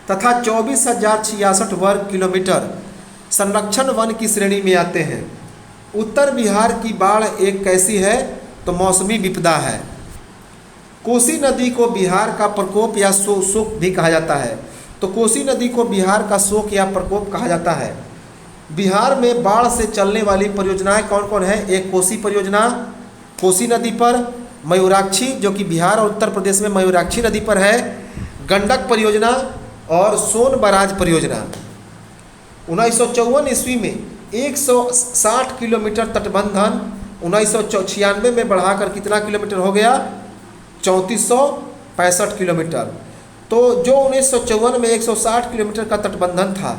तथा 24,066 वर्ग किलोमीटर संरक्षण वन की श्रेणी में आते हैं। उत्तर बिहार की बाढ़ एक कैसी है? तो मौसमी विपदा है। कोसी नदी को बिहार का प्रकोप या शोक भी कहा जाता है। तो कोसी नदी को बिहार का शोक या प्रकोप कहा जाता है। बिहार में बाढ़ से चलने वाली परियोजनाएं कौन कौन है? एक कोसी परियोजना कोसी नदी पर, मयूराक्षी जो कि बिहार और उत्तर प्रदेश में मयूराक्षी नदी पर है, गंडक परियोजना और सोन बराज परियोजना। 1954 ईस्वी में 160 किलोमीटर तटबंधन 1996 में बढ़ाकर कितना किलोमीटर हो गया? 3465 किलोमीटर। तो जो 1954 में 160 किलोमीटर का तटबंधन था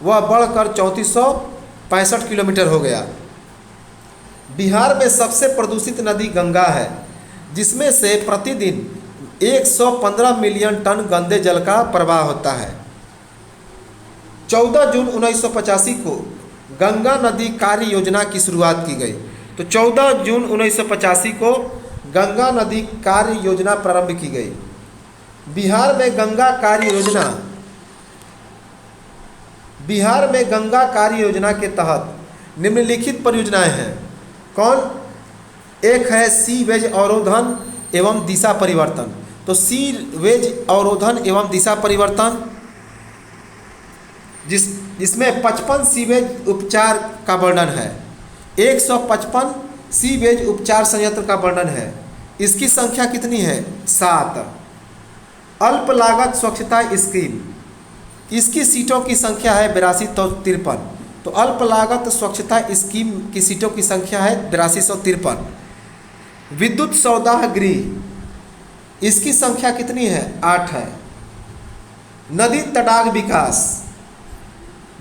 वह बढ़कर 3465 किलोमीटर हो गया। बिहार में सबसे प्रदूषित नदी गंगा है, जिसमें से प्रतिदिन 115 मिलियन टन गंदे जल का प्रवाह होता है। 14 जून 1985 को गंगा नदी कार्य योजना की शुरुआत की गई। तो 14 जून 1985 को गंगा नदी कार्य योजना प्रारंभ की गई। बिहार में गंगा कार्य योजना के तहत निम्नलिखित परियोजनाएं हैं। कौन? एक है सीवेज अवरोधन एवं दिशा परिवर्तन। तो सीवेज अवरोधन एवं दिशा परिवर्तन जिसमें 55 सीवेज उपचार का वर्णन है। 155 सीवेज उपचार संयंत्र का वर्णन है। इसकी संख्या कितनी है? 7। अल्प लागत स्वच्छता स्कीम, इसकी सीटों की संख्या है 8253। तो अल्प लागत स्वच्छता स्कीम की सीटों की संख्या है 8253। विद्युत सौदाह गृह, इसकी संख्या कितनी है? 8 है। नदी तटाक विकास,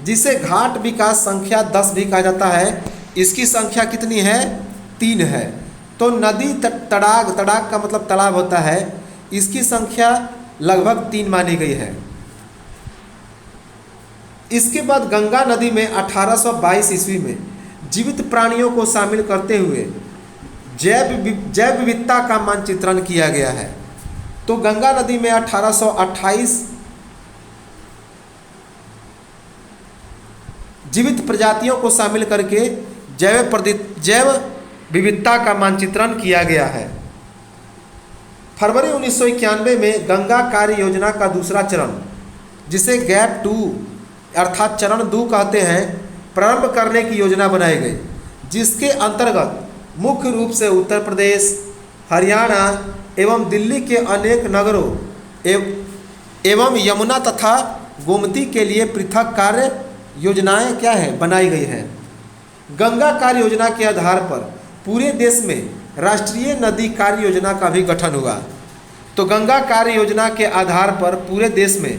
जिसे घाट विकास संख्या 10 भी कहा जाता है, इसकी संख्या कितनी है? 3 है। तो नदी तटाक का मतलब तालाब होता है, इसकी संख्या लगभग 3 मानी गई है। इसके बाद गंगा नदी में 1822 ईस्वी में जीवित प्राणियों को शामिल करते हुए जैव विविधता का मानचित्रण किया गया है। तो गंगा नदी में 1828 जीवित प्रजातियों को शामिल करके जैव विविधता का मानचित्रण किया गया है। फरवरी 1991 में गंगा कार्य योजना का दूसरा चरण, जिसे गैप 2 अर्थात चरण 2 कहते हैं, प्रारंभ करने की योजना बनाई गई, जिसके अंतर्गत मुख्य रूप से उत्तर प्रदेश, हरियाणा एवं दिल्ली के अनेक नगरों एवं यमुना तथा गोमती के लिए पृथक कार्य योजनाएं क्या है? बनाई गई हैं। गंगा कार्य योजना के आधार पर पूरे देश में राष्ट्रीय नदी कार्य योजना का भी गठन हुआ। तो गंगा कार्य योजना के आधार पर पूरे देश में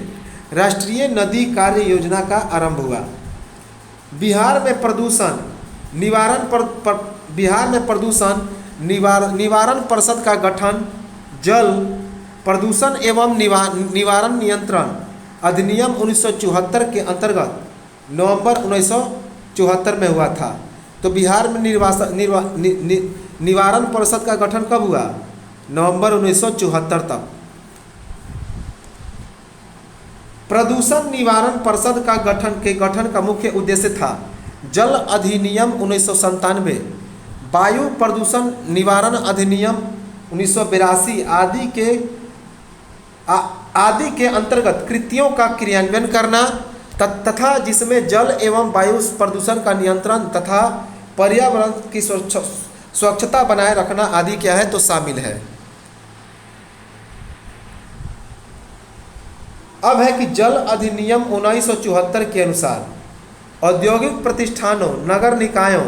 राष्ट्रीय नदी कार्य योजना का आरंभ हुआ। बिहार में प्रदूषण निवारण परिषद का गठन जल प्रदूषण एवं निवारण नियंत्रण अधिनियम 1974 के अंतर्गत नवंबर 1974 में हुआ था। तो बिहार में निवारण परिषद का गठन कब हुआ? नवंबर 1974 तक। प्रदूषण निवारण परिषद का गठन का मुख्य उद्देश्य था जल अधिनियम 1997, वायु प्रदूषण निवारण अधिनियम 1982 आदि के अंतर्गत कृतियों का क्रियान्वयन करना तथा जिसमें जल एवं वायु प्रदूषण का नियंत्रण तथा पर्यावरण की स्वच्छता बनाए रखना आदि क्या है? तो शामिल है। अब है कि जल अधिनियम 1974 के अनुसार औद्योगिक प्रतिष्ठानों, नगर निकायों,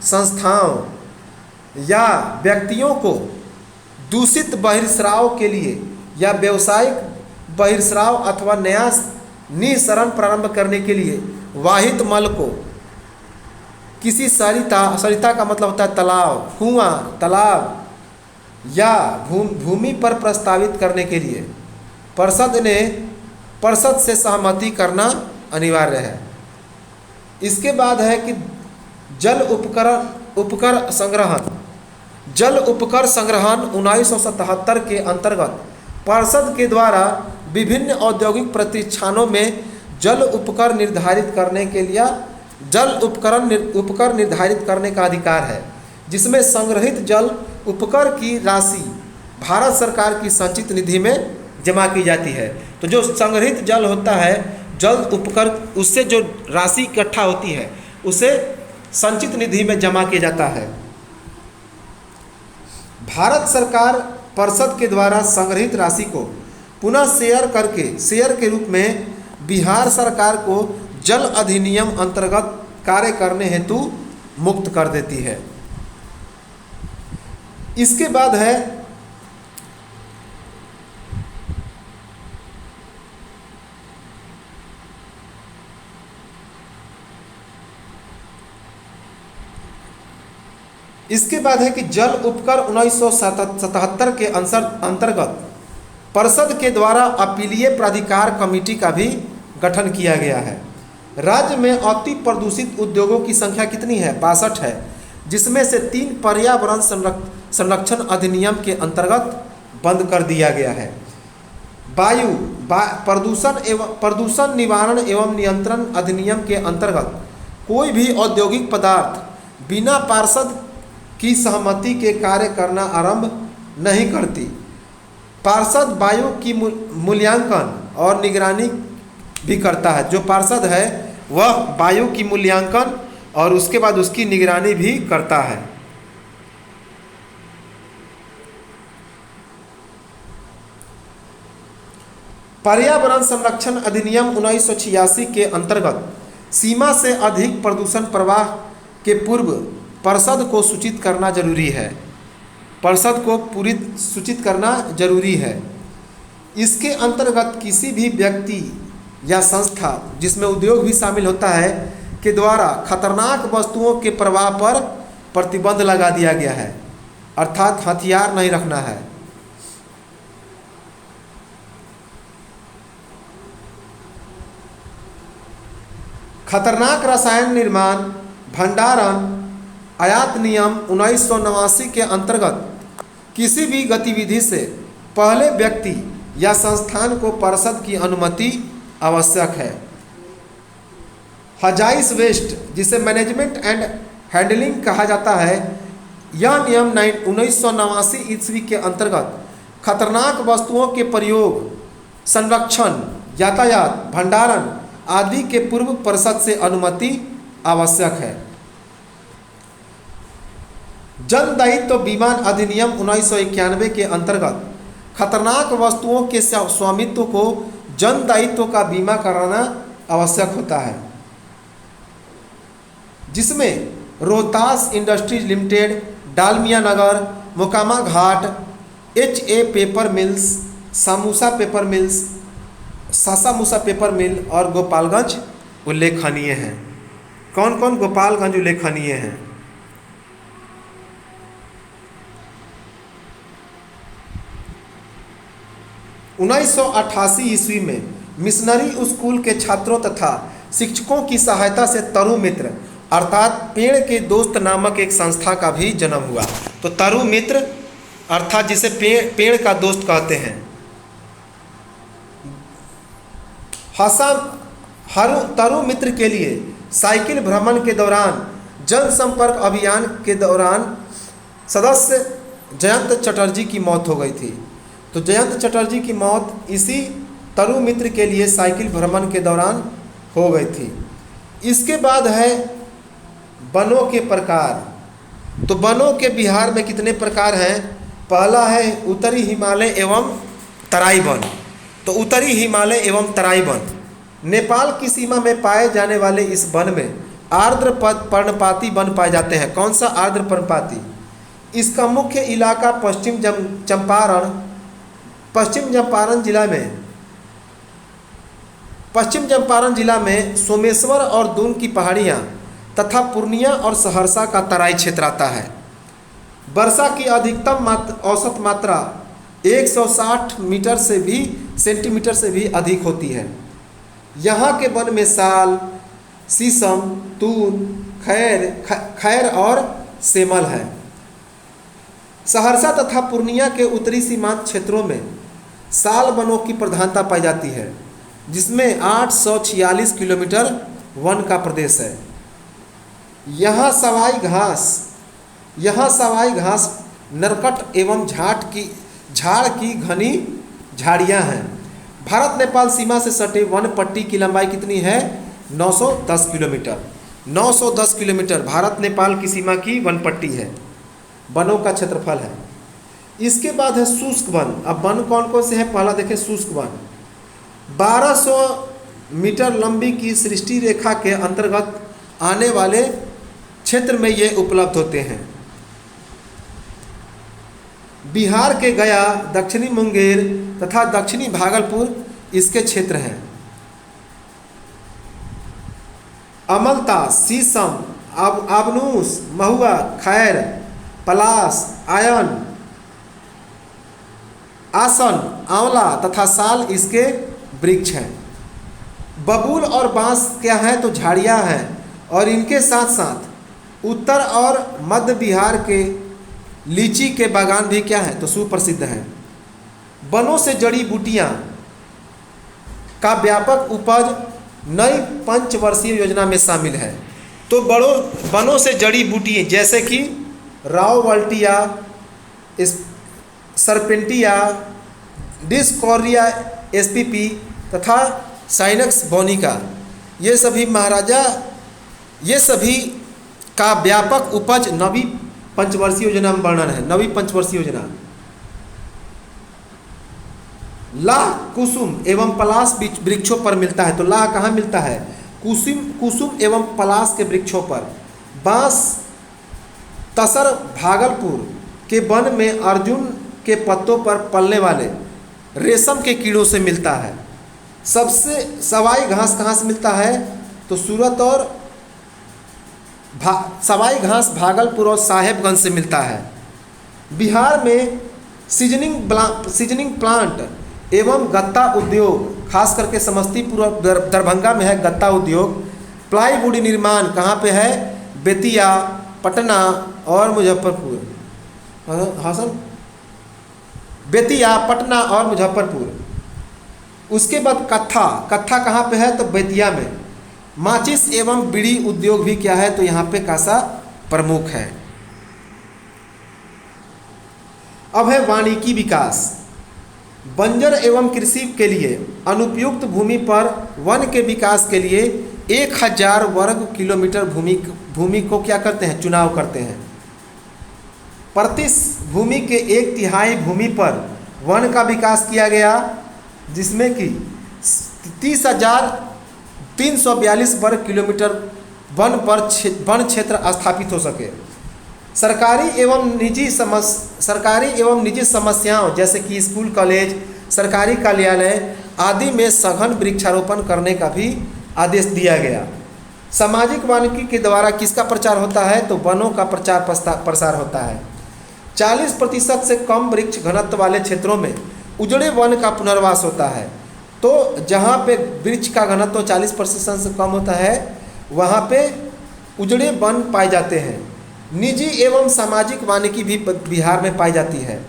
संस्थाओं या व्यक्तियों को दूषित बहिर्स्राव के लिए या व्यावसायिक बहिर्स्राव अथवा नया निस्सरण प्रारंभ करने के लिए वाहित मल को किसी सरिता का मतलब होता है तालाब, कुआं, तालाब या भूमि पर प्रस्तावित करने के लिए परिषद से सहमति करना अनिवार्य है। इसके बाद है कि जल उपकर संग्रहण 1977 के अंतर्गत परिषद के द्वारा विभिन्न औद्योगिक प्रतिष्ठानों में जल उपकर निर्धारित करने का अधिकार है, जिसमें संग्रहित जल उपकर की राशि भारत सरकार की संचित निधि में जमा की जाती है। तो जो संग्रहित जल होता है, जल उपकर, उससे जो राशि इकट्ठा होती है उसे संचित निधि में जमा किया जाता है। भारत सरकार परिषद के द्वारा संग्रहित राशि को पुनः शेयर के रूप में बिहार सरकार को जल अधिनियम अंतर्गत कार्य करने हेतु मुक्त कर देती है। इसके बाद है कि जल उपकर 1977 के अंतर्गत परिषद के द्वारा अपीलीय प्राधिकार कमेटी का भी गठन किया गया है। राज्य में अति प्रदूषित उद्योगों की संख्या कितनी है? 62 है, जिसमें से 3 पर्यावरण संरक्षण अधिनियम के अंतर्गत बंद कर दिया गया है। वायु प्रदूषण निवारण एवं नियंत्रण अधिनियम के अंतर्गत कोई भी औद्योगिक पदार्थ बिना पार्षद की सहमति के कार्य करना आरंभ नहीं करती। पार्षद वायु की मूल्यांकन और निगरानी भी करता है। जो पार्षद है वह वायु की मूल्यांकन और उसके बाद उसकी निगरानी भी करता है। पर्यावरण संरक्षण अधिनियम 1986 के अंतर्गत सीमा से अधिक प्रदूषण प्रवाह के पूर्व परिषद को सूचित करना जरूरी है। परिषद को पूरी सूचित करना जरूरी है। इसके अंतर्गत किसी भी व्यक्ति या संस्था, जिसमें उद्योग भी शामिल होता है, के द्वारा खतरनाक वस्तुओं के प्रवाह पर प्रतिबंध लगा दिया गया है, अर्थात हथियार नहीं रखना है। खतरनाक रसायन निर्माण, भंडारण, आयात नियम 1989 के अंतर्गत किसी भी गतिविधि से पहले व्यक्ति या संस्थान को परिषद की अनुमति आवश्यक है। हजाइस वेस्ट, जिसे मैनेजमेंट एंड हैंडलिंग कहा जाता है, यह नियम 1989 ईस्वी के अंतर्गत खतरनाक वस्तुओं के प्रयोग, संरक्षण, यातायात, भंडारण आदि के पूर्व परिषद से अनुमति आवश्यक है। जन दायित्व बीमा अधिनियम 1991 के अंतर्गत खतरनाक वस्तुओं के स्वामित्व को जन दायित्व का बीमा कराना आवश्यक होता है, जिसमें Rohtas industries limited, Dalmia Nagar, Mokama Ghat, HA paper mills, Sasamusa paper mill और गोपालगंज उल्लेखनीय हैं। कौन कौन गोपालगंज उल्लेखनीय हैं? उन्नीस सौ 88 ईस्वी में मिशनरी स्कूल के छात्रों तथा शिक्षकों की सहायता से तरु मित्र अर्थात पेड़ के दोस्त नामक एक संस्था का भी जन्म हुआ। तो तरु मित्र अर्थात जिसे पेड़ का दोस्त कहते हैं। तरु मित्र के लिए साइकिल भ्रमण के दौरान, जनसंपर्क अभियान के दौरान सदस्य जयंत चटर्जी की मौत हो गई थी। तो जयंत चटर्जी की मौत इसी तरु मित्र के लिए साइकिल भ्रमण के दौरान हो गई थी। इसके बाद है वनों के प्रकार। तो वनों के बिहार में कितने प्रकार हैं? पहला है उत्तरी हिमालय एवं तराई वन। तो उत्तरी हिमालय एवं तराई वन नेपाल की सीमा में पाए जाने वाले इस वन में आर्द्र पर्णपाती वन पाए जाते हैं। कौन सा आर्द्र पर्णपाती? इसका मुख्य इलाका पश्चिम चंपारण जिला में सोमेश्वर और दून की पहाड़ियाँ तथा पूर्णिया और सहरसा का तराई क्षेत्र आता है। वर्षा की अधिकतम औसत मात्रा 160 सेंटीमीटर से भी अधिक होती है। यहाँ के वन में साल, शीशम, तून, खैर और सेमल है। सहरसा तथा पूर्णिया के उत्तरी सीमांत क्षेत्रों में साल वनों की प्रधानता पाई जाती है, जिसमें 846 किलोमीटर वन का प्रदेश है। यहाँ सवाई घास, नरकट एवं झाड़ की घनी झाड़ियाँ हैं। भारत नेपाल सीमा से सटे वन पट्टी की लंबाई कितनी है? 910 किलोमीटर। 910 किलोमीटर भारत नेपाल की सीमा की वन पट्टी है, वनों का क्षेत्रफल है। इसके बाद है शुष्क वन। अब वन कौन कौन से हैं? पहला देखें शुष्क वन। 1200 मीटर लंबी की सृष्टि रेखा के अंतर्गत आने वाले क्षेत्र में ये उपलब्ध होते हैं। बिहार के गया, दक्षिणी मुंगेर तथा दक्षिणी भागलपुर इसके क्षेत्र हैं। अमलता, शीशम, आबनूस, महुआ, खैर, पलास, आसन, आंवला तथा साल इसके वृक्ष हैं। बबूल और बांस क्या है तो झाड़ियाँ हैं, और इनके साथ साथ उत्तर और मध्य बिहार के लीची के बागान भी क्या हैं तो सुप्रसिद्ध हैं। वनों से जड़ी बूटियाँ का व्यापक उपज नई पंचवर्षीय योजना में शामिल है। तो वनों से जड़ी बूटी जैसे कि राववल्टिया, सरपेंटिया, डिस्कॉरिया एसपीपी तथा साइनक्स बोनिका, ये सभी का व्यापक उपज नवी पंचवर्षीय योजना में वर्णन है। नवी पंचवर्षीय योजना लाह, कुसुम एवं पलाश वृक्षों पर मिलता है। तो लाह कहाँ मिलता है? कुसुम एवं पलाश के वृक्षों पर। बांस तसर भागलपुर के वन में अर्जुन के पत्तों पर पलने वाले रेशम के कीड़ों से मिलता है। सबसे सवाई घास कहाँ से मिलता है तो सूरत और सवाई घास भागलपुर और साहेबगंज से मिलता है। बिहार में सीजनिंग प्लांट एवं गत्ता उद्योग, खास करके समस्तीपुर और दरभंगा में है गत्ता उद्योग। प्लाईवुड निर्माण कहाँ पे है? बेतिया, पटना और मुजफ्फरपुर। हासन, बेतिया, पटना और मुजफ्फरपुर। उसके बाद कत्था कहाँ पे है तो बेतिया में। माचिस एवं बीड़ी उद्योग भी क्या है तो यहाँ पे कासा प्रमुख है। अब है वानिकी विकास। बंजर एवं कृषि के लिए अनुपयुक्त भूमि पर वन के विकास के लिए 1000 वर्ग किलोमीटर भूमि को क्या करते हैं? चुनाव करते हैं। प्रति भूमि के 1/3 भूमि पर वन का विकास किया गया, जिसमें कि 30,342 वर्ग किलोमीटर वन क्षेत्र स्थापित हो सके। सरकारी एवं निजी समस्याओं जैसे कि स्कूल, कॉलेज, सरकारी कार्यालय आदि में सघन वृक्षारोपण करने का भी आदेश दिया गया। सामाजिक वानिकी के द्वारा किसका प्रचार होता है तो वनों का प्रचार प्रसार होता है। 40% से कम वृक्ष घनत्व वाले क्षेत्रों में उजड़े वन का पुनर्वास होता है। तो जहाँ पे वृक्ष का घनत्व 40% से कम होता है वहाँ पे उजड़े वन पाए जाते हैं। निजी एवं सामाजिक वानिकी भी बिहार में पाई जाती है।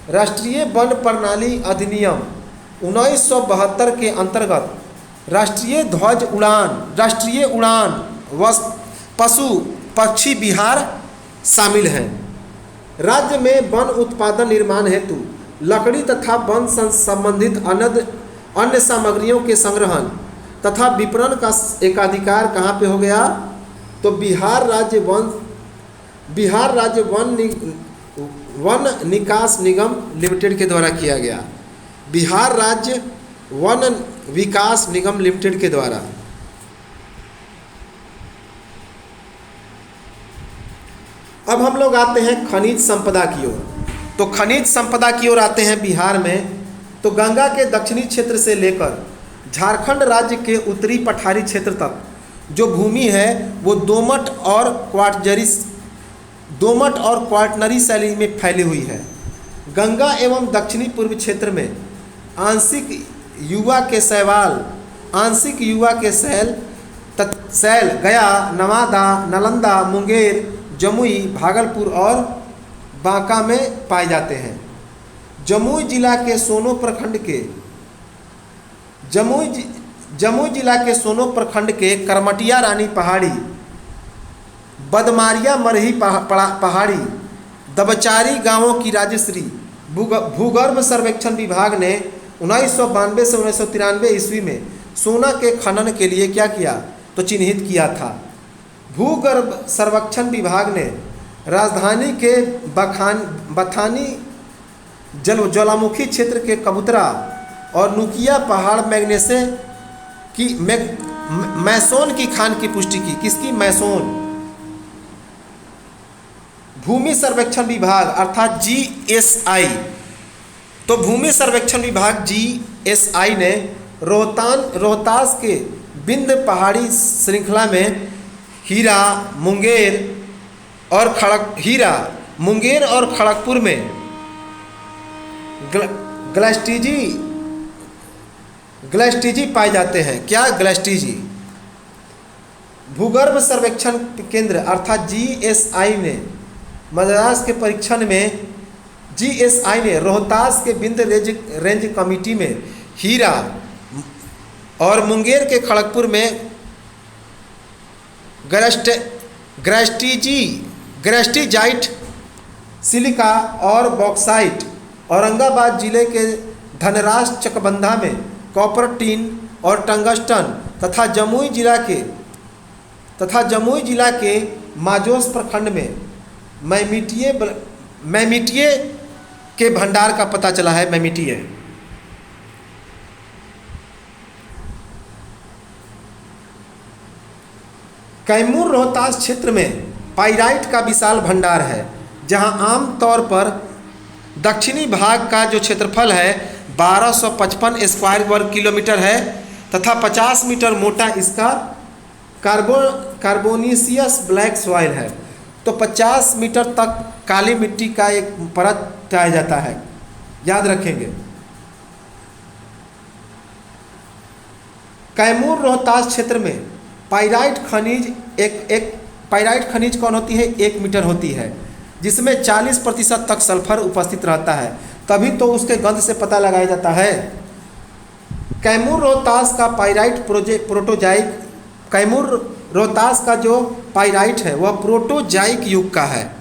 राष्ट्रीय वन प्रणाली अधिनियम 1972 के अंतर्गत राष्ट्रीय उड़ान व पशु पक्षी विहार शामिल हैं। राज्य में वन उत्पादन निर्माण हेतु लकड़ी तथा वन संबंधित अन्य सामग्रियों के संग्रहण तथा विपणन का एकाधिकार कहाँ पे हो गया तो बिहार राज्य वन निकास निगम लिमिटेड के द्वारा किया गया। बिहार राज्य वन विकास निगम लिमिटेड के द्वारा। अब हम लोग आते हैं खनिज संपदा की ओर। तो खनिज संपदा की ओर आते हैं बिहार में। तो गंगा के दक्षिणी क्षेत्र से लेकर झारखंड राज्य के उत्तरी पठारी क्षेत्र तक जो भूमि है वो दोमट और क्वाटनरी शैली में फैली हुई है। गंगा एवं दक्षिणी पूर्व क्षेत्र में आंशिक युवा के सैल गया, नवादा, नालंदा, मुंगेर, जमुई, भागलपुर और बांका में पाए जाते हैं। जमुई जिला के सोनो प्रखंड के करमटिया रानी पहाड़ी, बदमारिया मरही पहाड़ी, दबचारी गांवों की राज्यश्री भूगर्भ सर्वेक्षण विभाग ने 1992 से 1993 ईस्वी में सोना के खनन के लिए क्या किया तो चिन्हित किया था। भूगर्भ सर्वेक्षण विभाग ने राजधानी के बथानी ज्वालामुखी क्षेत्र के कबूतरा और नुकिया पहाड़ मैसोन की खान की पुष्टि की। किसकी? मैसोन। भूमि सर्वेक्षण विभाग अर्थात GSI। तो भूमि सर्वेक्षण विभाग GSI ने रोहतास के विंध्य पहाड़ी श्रृंखला में हीरा, मुंगेर और खड़गपुर में ग्लैस्टीजी ग्लैस्टीजी पाए जाते हैं। क्या ग्लैस्टीजी? भूगर्भ सर्वेक्षण केंद्र अर्थात जीएसआई ने मद्रास के परीक्षण में जीएसआई ने रोहतास के बिंद रेंज कमेटी में हीरा और मुंगेर के खड़गपुर में ग्रेस्टीजाइट, सिलिका और बॉक्साइट, औरंगाबाद जिले के धनराज चकबंधा में कॉपर, टीन और टंगस्टन तथा जमुई जिला के माजोस प्रखंड में मैमिटिये के भंडार का पता चला है। मैमिटिये कैमूर रोहतास क्षेत्र में पाइराइट का विशाल भंडार है, जहां आम तौर पर दक्षिणी भाग का जो क्षेत्रफल है 1255 स्क्वायर वर्ग किलोमीटर है तथा 50 मीटर मोटा इसका कार्बोनीसियस ब्लैक सॉइल है। तो 50 मीटर तक काली मिट्टी का एक परत पाया जाता है, याद रखेंगे। कैमूर रोहतास क्षेत्र में पाइराइट खनिज पाइराइट खनिज कौन होती है? 1 मीटर होती है, जिसमें 40% तक सल्फर उपस्थित रहता है, तभी तो उसके गंध से पता लगाया जाता है। कैमूर रोहतास का पाइराइट प्रोटोजाइक कैमूर रोहतास का जो पाइराइट है वह प्रोटोजाइक युग का है,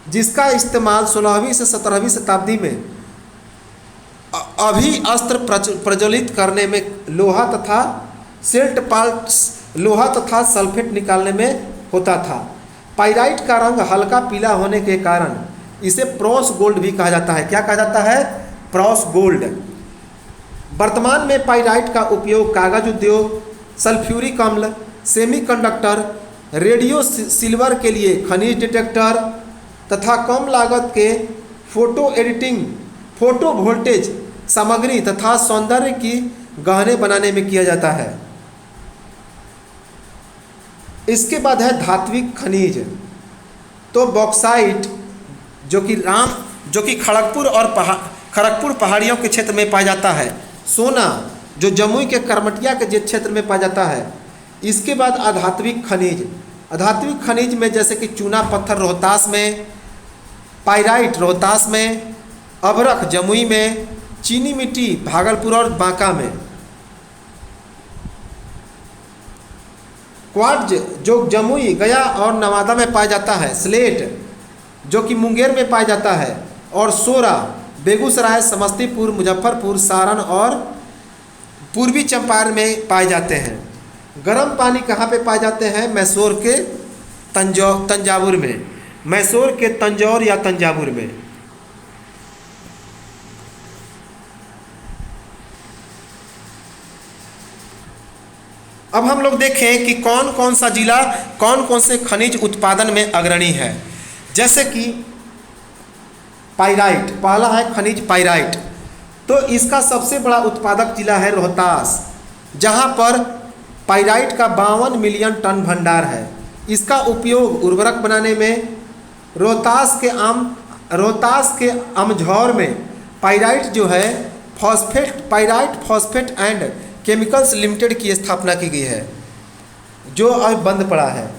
जिसका इस्तेमाल 16वीं से 17वीं शताब्दी में अभी अस्त्र प्रज्वलित करने में लोहा तथा सल्फेट निकालने में होता था। पाइराइट का रंग हल्का पीला होने के कारण इसे प्रोस गोल्ड भी कहा जाता है। क्या कहा जाता है? Pros gold. वर्तमान में पाइराइट का उपयोग कागज उद्योग, सल्फ्यूरिक अम्ल, सेमीकंडक्टर, रेडियो सिल्वर के लिए खनिज डिटेक्टर तथा कम लागत के फोटो एडिटिंग, फोटो वोल्टेज सामग्री तथा सौंदर्य की गहने बनाने में किया जाता है। इसके बाद है धात्विक खनिज। तो बॉक्साइट जो कि खड़गपुर पहाड़ियों के क्षेत्र में पाया जाता है। सोना जो जमुई के करमटिया के क्षेत्र में पाया जाता है। इसके बाद अधात्विक खनिज में जैसे कि चूना पत्थर रोहतास में, पाइराइट रोहतास में, अभरख जमुई में, चीनी मिट्टी भागलपुर और बांका में। क्वार्ट्ज जो जमुई, गया और नवादा में पाया जाता है। स्लेट जो कि मुंगेर में पाया जाता है, और सोरा बेगूसराय, समस्तीपुर, मुजफ्फरपुर, सारण और पूर्वी चंपारण में पाए जाते हैं। गर्म पानी कहाँ पे पाए जाते हैं? मैसूर के तंजावुर में, मैसूर के तंजौर या तंजावुर में। अब हम लोग देखें कि कौन कौन सा जिला कौन कौन से खनिज उत्पादन में अग्रणी है। जैसे कि पाइराइट, पहला है खनिज पाइराइट। तो इसका सबसे बड़ा उत्पादक जिला है रोहतास, जहां पर पाइराइट का 52 मिलियन टन भंडार है। इसका उपयोग उर्वरक बनाने में रोहतास के अमझौर में पाइराइट जो है pyrite phosphate and chemicals limited की स्थापना की गई है, जो अब बंद पड़ा है।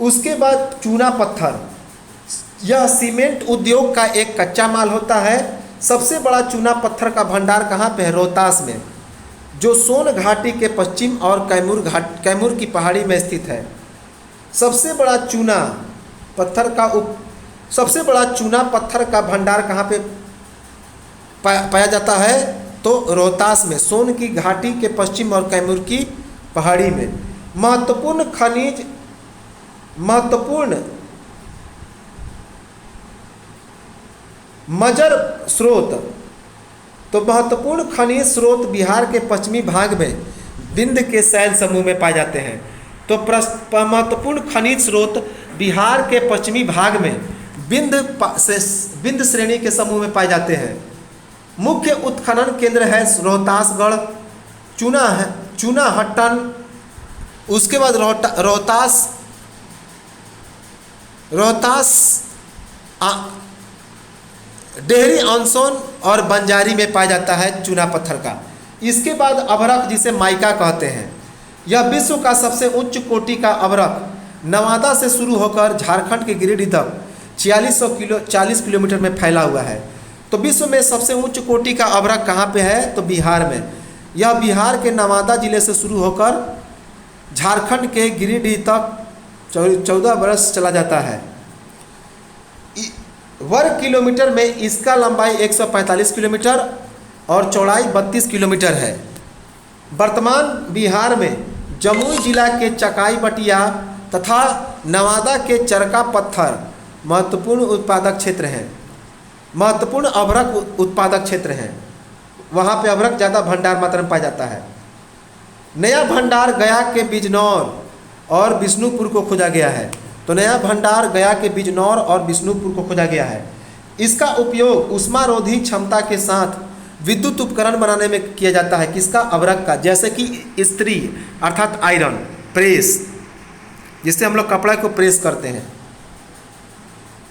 उसके बाद चूना पत्थर, यह सीमेंट उद्योग का एक कच्चा माल होता है। सबसे बड़ा चूना पत्थर का भंडार कहाँ पे है? रोहतास में, जो सोन घाटी के पश्चिम और कैमूर की पहाड़ी में स्थित है। सबसे बड़ा चूना पत्थर का भंडार कहाँ पे पाया जाता है? तो रोहतास में, सोन की घाटी के पश्चिम और कैमूर की पहाड़ी में। महत्वपूर्ण मजर स्रोत, तो महत्वपूर्ण खनिज स्रोत बिहार के पश्चिमी भाग में बिंद के शैल समूह में पाए जाते हैं। तो महत्वपूर्ण खनिज स्रोत बिहार के पश्चिमी भाग में बिंद श्रेणी के समूह में पाए जाते हैं। मुख्य उत्खनन केंद्र है रोहतासगढ़, चूनाहट्टन, उसके बाद डेहरी ऑनसोन और बंजारी में पाया जाता है चूना पत्थर का। इसके बाद अभ्रक जिसे माइका कहते हैं, यह विश्व का सबसे उच्च कोटि का अभ्रक नवादा से शुरू होकर झारखंड के गिरिडीह तक 40 किलोमीटर में फैला हुआ है। तो विश्व में सबसे उच्च कोटि का अभ्रक कहाँ पे है? तो बिहार में। यह बिहार के नवादा जिले से शुरू होकर झारखंड के गिरिडीह तक 14 बरस चला जाता है। वर्ग किलोमीटर में इसका लंबाई 145 किलोमीटर और चौड़ाई 32 किलोमीटर है। वर्तमान बिहार में जमुई जिला के चकाई बटिया तथा नवादा के चरका पत्थर महत्वपूर्ण उत्पादक क्षेत्र हैं, महत्वपूर्ण अभ्रक उत्पादक क्षेत्र हैं। वहाँ पे अभ्रक ज़्यादा भंडार मात्रा में पाया जाता है। नया भंडार गया के बिजनौर और बिष्णुपुर को खोजा गया है। तो नया भंडार गया के बिजनौर और बिष्णुपुर को खोजा गया है। इसका उपयोग ऊष्मारोधी क्षमता के साथ विद्युत उपकरण बनाने में किया जाता है। किसका? अभ्रक का। जैसे कि इस्त्री अर्थात आयरन प्रेस, जिससे हम लोग कपड़ा को प्रेस करते हैं।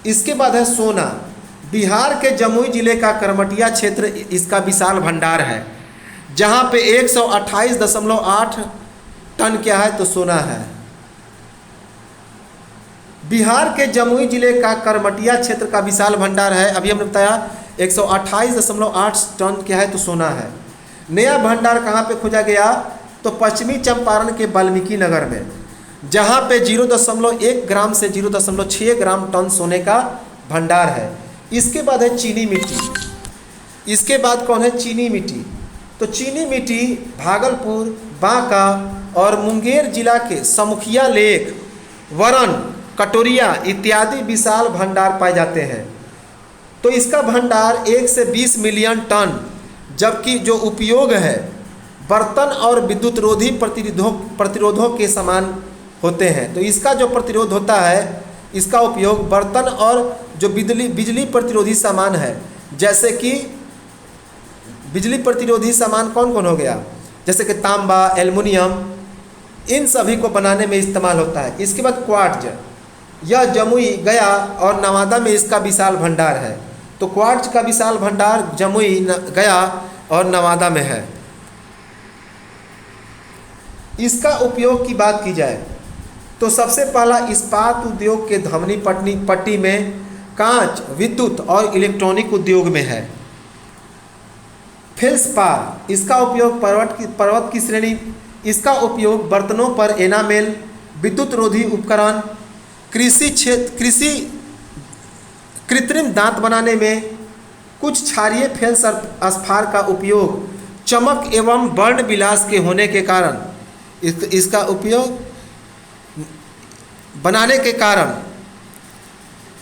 इसके बाद है सोना। बिहार के जमुई जिले का करमटिया क्षेत्र इसका विशाल भंडार है, जहाँ पे 128.8 टन क्या है? तो सोना है। बिहार के जमुई जिले का करमटिया क्षेत्र का विशाल भंडार है। अभी हमने बताया 128.8 टन क्या है? तो सोना है। नया भंडार कहाँ पे खोजा गया? तो पश्चिमी चंपारण के वाल्मीकि नगर में, जहाँ पे 0.1 ग्राम से 0.6 ग्राम टन सोने का भंडार है। इसके बाद है चीनी मिट्टी। इसके बाद कौन है? चीनी मिट्टी। तो चीनी मिट्टी भागलपुर, बांका और मुंगेर जिला के समुखिया लेक, वरन, कटोरिया इत्यादि विशाल भंडार पाए जाते हैं। तो इसका भंडार 1 से 20 मिलियन टन, जबकि जो उपयोग है बर्तन और विद्युत रोधी प्रतिरोधों के समान होते हैं। तो इसका जो प्रतिरोध होता है, इसका उपयोग बर्तन और जो बिजली प्रतिरोधी सामान है, जैसे कि बिजली प्रतिरोधी सामान कौन कौन हो गया? जैसे कि तांबा, एल्युमिनियम, इन सभी को बनाने में इस्तेमाल होता है। इसके बाद क्वार्ट्ज, यह जमुई, गया और नवादा में इसका विशाल भंडार है। तो क्वार्ट्ज का विशाल भंडार जमुई, गया और नवादा में है। इसका उपयोग की बात की जाए तो सबसे पहला इस्पात उद्योग के धमनी पट्टी में, कांच, विद्युत और इलेक्ट्रॉनिक उद्योग में है। फेल्सपार, इसका उपयोग पर्वत की श्रेणी, इसका उपयोग बर्तनों पर एनामेल, विद्युत रोधी उपकरण, कृषि कृत्रिम दांत बनाने में, कुछ क्षारीय फेल्सपार का उपयोग चमक एवं वर्ण विलास के होने के कारण, इसका उपयोग बनाने के कारण,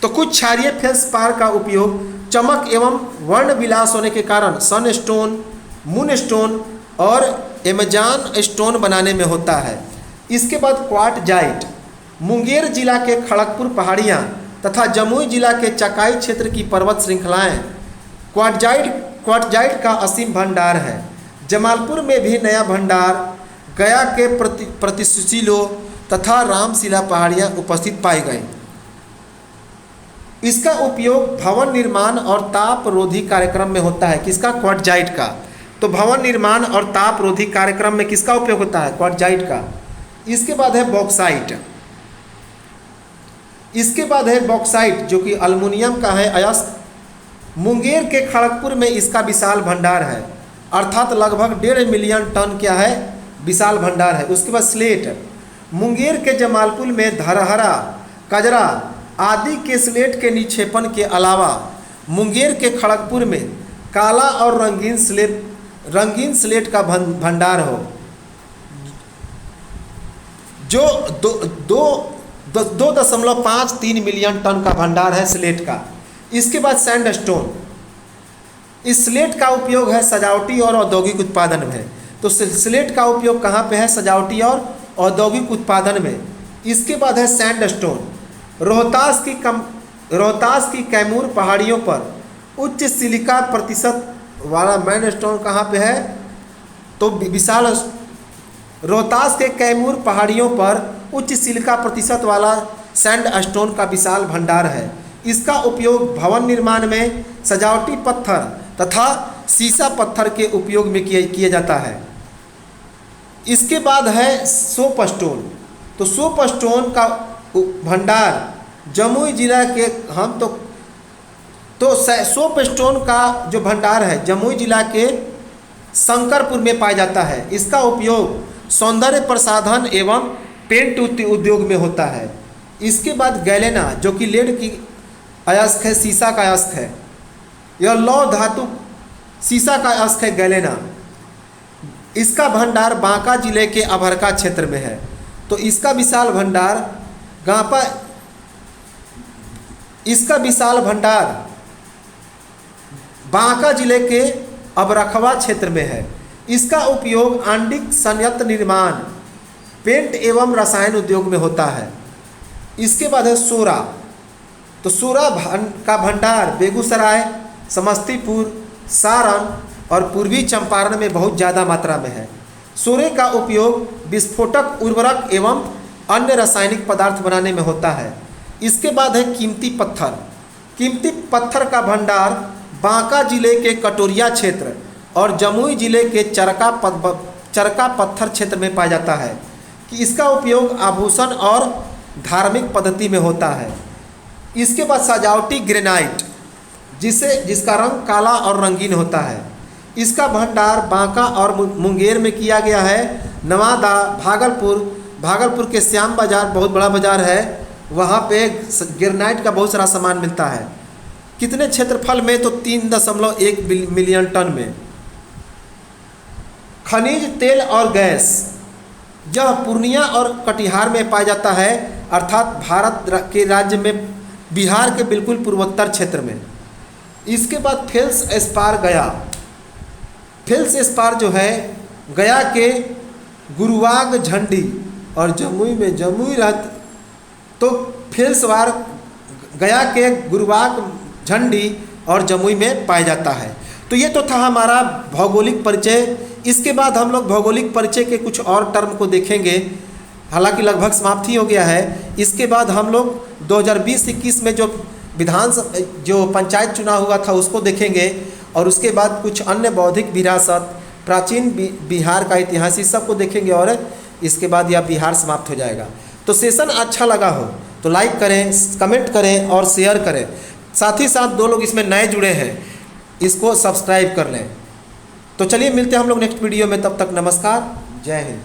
तो कुछ क्षारीय फेल्सपार का उपयोग चमक एवं वर्ण विलास होने के कारण सनस्टोन, मूनस्टोन और एमेजॉन स्टोन बनाने में होता है। इसके बाद क्वार्टजाइट, मुंगेर जिला के खड़गपुर पहाड़ियाँ तथा जमुई जिला के चकाई क्षेत्र की पर्वत श्रृंखलाएँ क्वार्टजाइट का असीम भंडार है। जमालपुर में भी नया भंडार, गया के प्रतिशिलो तथा रामशिला पहाड़ियाँ उपस्थित पाई गई। इसका उपयोग भवन निर्माण और ताप रोधी कार्यक्रम में होता है। किसका? क्वार्टजाइट का। तो भवन निर्माण और ताप रोधी कार्यक्रम में किसका उपयोग होता है? क्वार्टजाइट का। इसके बाद है बॉक्साइट। इसके बाद है बॉक्साइट, जो कि अल्युमिनियम का है अयस्क। मुंगेर के खड़गपुर में इसका विशाल भंडार है, अर्थात लगभग 1.5 मिलियन टन क्या है? विशाल भंडार है। उसके बाद स्लेट, मुंगेर के जमालपुर में धरहरा, कजरा आदि के स्लेट के निक्षेपण के अलावा मुंगेर के खड़गपुर में काला और रंगीन स्लेट का भंडार हो, जो 2.53 मिलियन टन का भंडार है स्लेट का। इसके बाद सैंडस्टोन, इस स्लेट का उपयोग है सजावटी और औद्योगिक उत्पादन में। तो स्लेट का उपयोग कहाँ पे है? सजावटी और औद्योगिक उत्पादन में। इसके बाद है सैंडस्टोन, रोहतास की कैमूर पहाड़ियों पर उच्च सिलिका प्रतिशत वाला मैनस्टोन कहाँ पे है? तो विशाल रोहतास के कैमूर पहाड़ियों पर उच्च सिलिका प्रतिशत वाला सैंडस्टोन का विशाल भंडार है। इसका उपयोग भवन निर्माण में, सजावटी पत्थर तथा सीसा पत्थर के उपयोग में किया जाता है। इसके बाद है सोप स्टोन। तो सोप स्टोन का भंडार जमुई जिला के सोप स्टोन का जो भंडार है जमुई जिला के शंकरपुर में पाया जाता है। इसका उपयोग सौंदर्य प्रसाधन एवं पेंट उद्योग में होता है। इसके बाद गैलेना जो कि लेड की अयस्क है, सीसा का अयस्क है, यह लौह धातु सीसा का अयस्क है गैलेना। इसका भंडार बांका जिले के अभरका क्षेत्र में है। तो इसका विशाल भंडार बांका जिले के अबरखवा क्षेत्र में है। इसका उपयोग आणविक संयंत्र निर्माण, पेंट एवं रसायन उद्योग में होता है। इसके बाद है सोरा। तो सोरा का भंडार बेगूसराय, समस्तीपुर, सारण और पूर्वी चंपारण में बहुत ज़्यादा मात्रा में है। सोरे का उपयोग विस्फोटक, उर्वरक एवं अन्य रासायनिक पदार्थ बनाने में होता है। इसके बाद है कीमती पत्थर। कीमती पत्थर का भंडार बांका जिले के कटोरिया क्षेत्र और जमुई जिले के चरका पत्थर क्षेत्र में पाया जाता है कि इसका उपयोग आभूषण और धार्मिक पद्धति में होता है। इसके बाद सजावटी ग्रेनाइट जिसका रंग काला और रंगीन होता है। इसका भंडार बांका और मुंगेर में किया गया है। नवादा, भागलपुर के श्याम बाजार बहुत बड़ा बाजार है, वहाँ पे ग्रेनाइट का बहुत सारा सामान मिलता है। कितने क्षेत्रफल में? तो 3.1 मिलियन टन में। खनिज तेल और गैस यह पूर्णिया और कटिहार में पाया जाता है, अर्थात भारत के राज्य में बिहार के बिल्कुल पूर्वोत्तर क्षेत्र में। इसके बाद फेल्सपार गया। फेल्सपार जो है गया के गुरुवाग झंडी और जमुई में तो फेल्सवार गया के गुरुवाग झंडी और जमुई में पाया जाता है। तो ये तो था हमारा भौगोलिक परिचय। इसके बाद हम लोग भौगोलिक परिचय के कुछ और टर्म को देखेंगे, हालांकि लगभग समाप्ति हो गया है। इसके बाद हम लोग 2020-21 में जो पंचायत चुनाव हुआ था उसको देखेंगे और उसके बाद कुछ अन्य बौद्धिक विरासत, प्राचीन बिहार का इतिहास, इस सब को देखेंगे और इसके बाद यह बिहार समाप्त हो जाएगा। तो सेशन अच्छा लगा हो तो लाइक करें, कमेंट करें और शेयर करें। साथ ही साथ 2 लोग इसमें नए जुड़े हैं, इसको सब्सक्राइब कर लें। तो चलिए मिलते हैं हम लोग नेक्स्ट वीडियो में, तब तक नमस्कार, जय हिंद।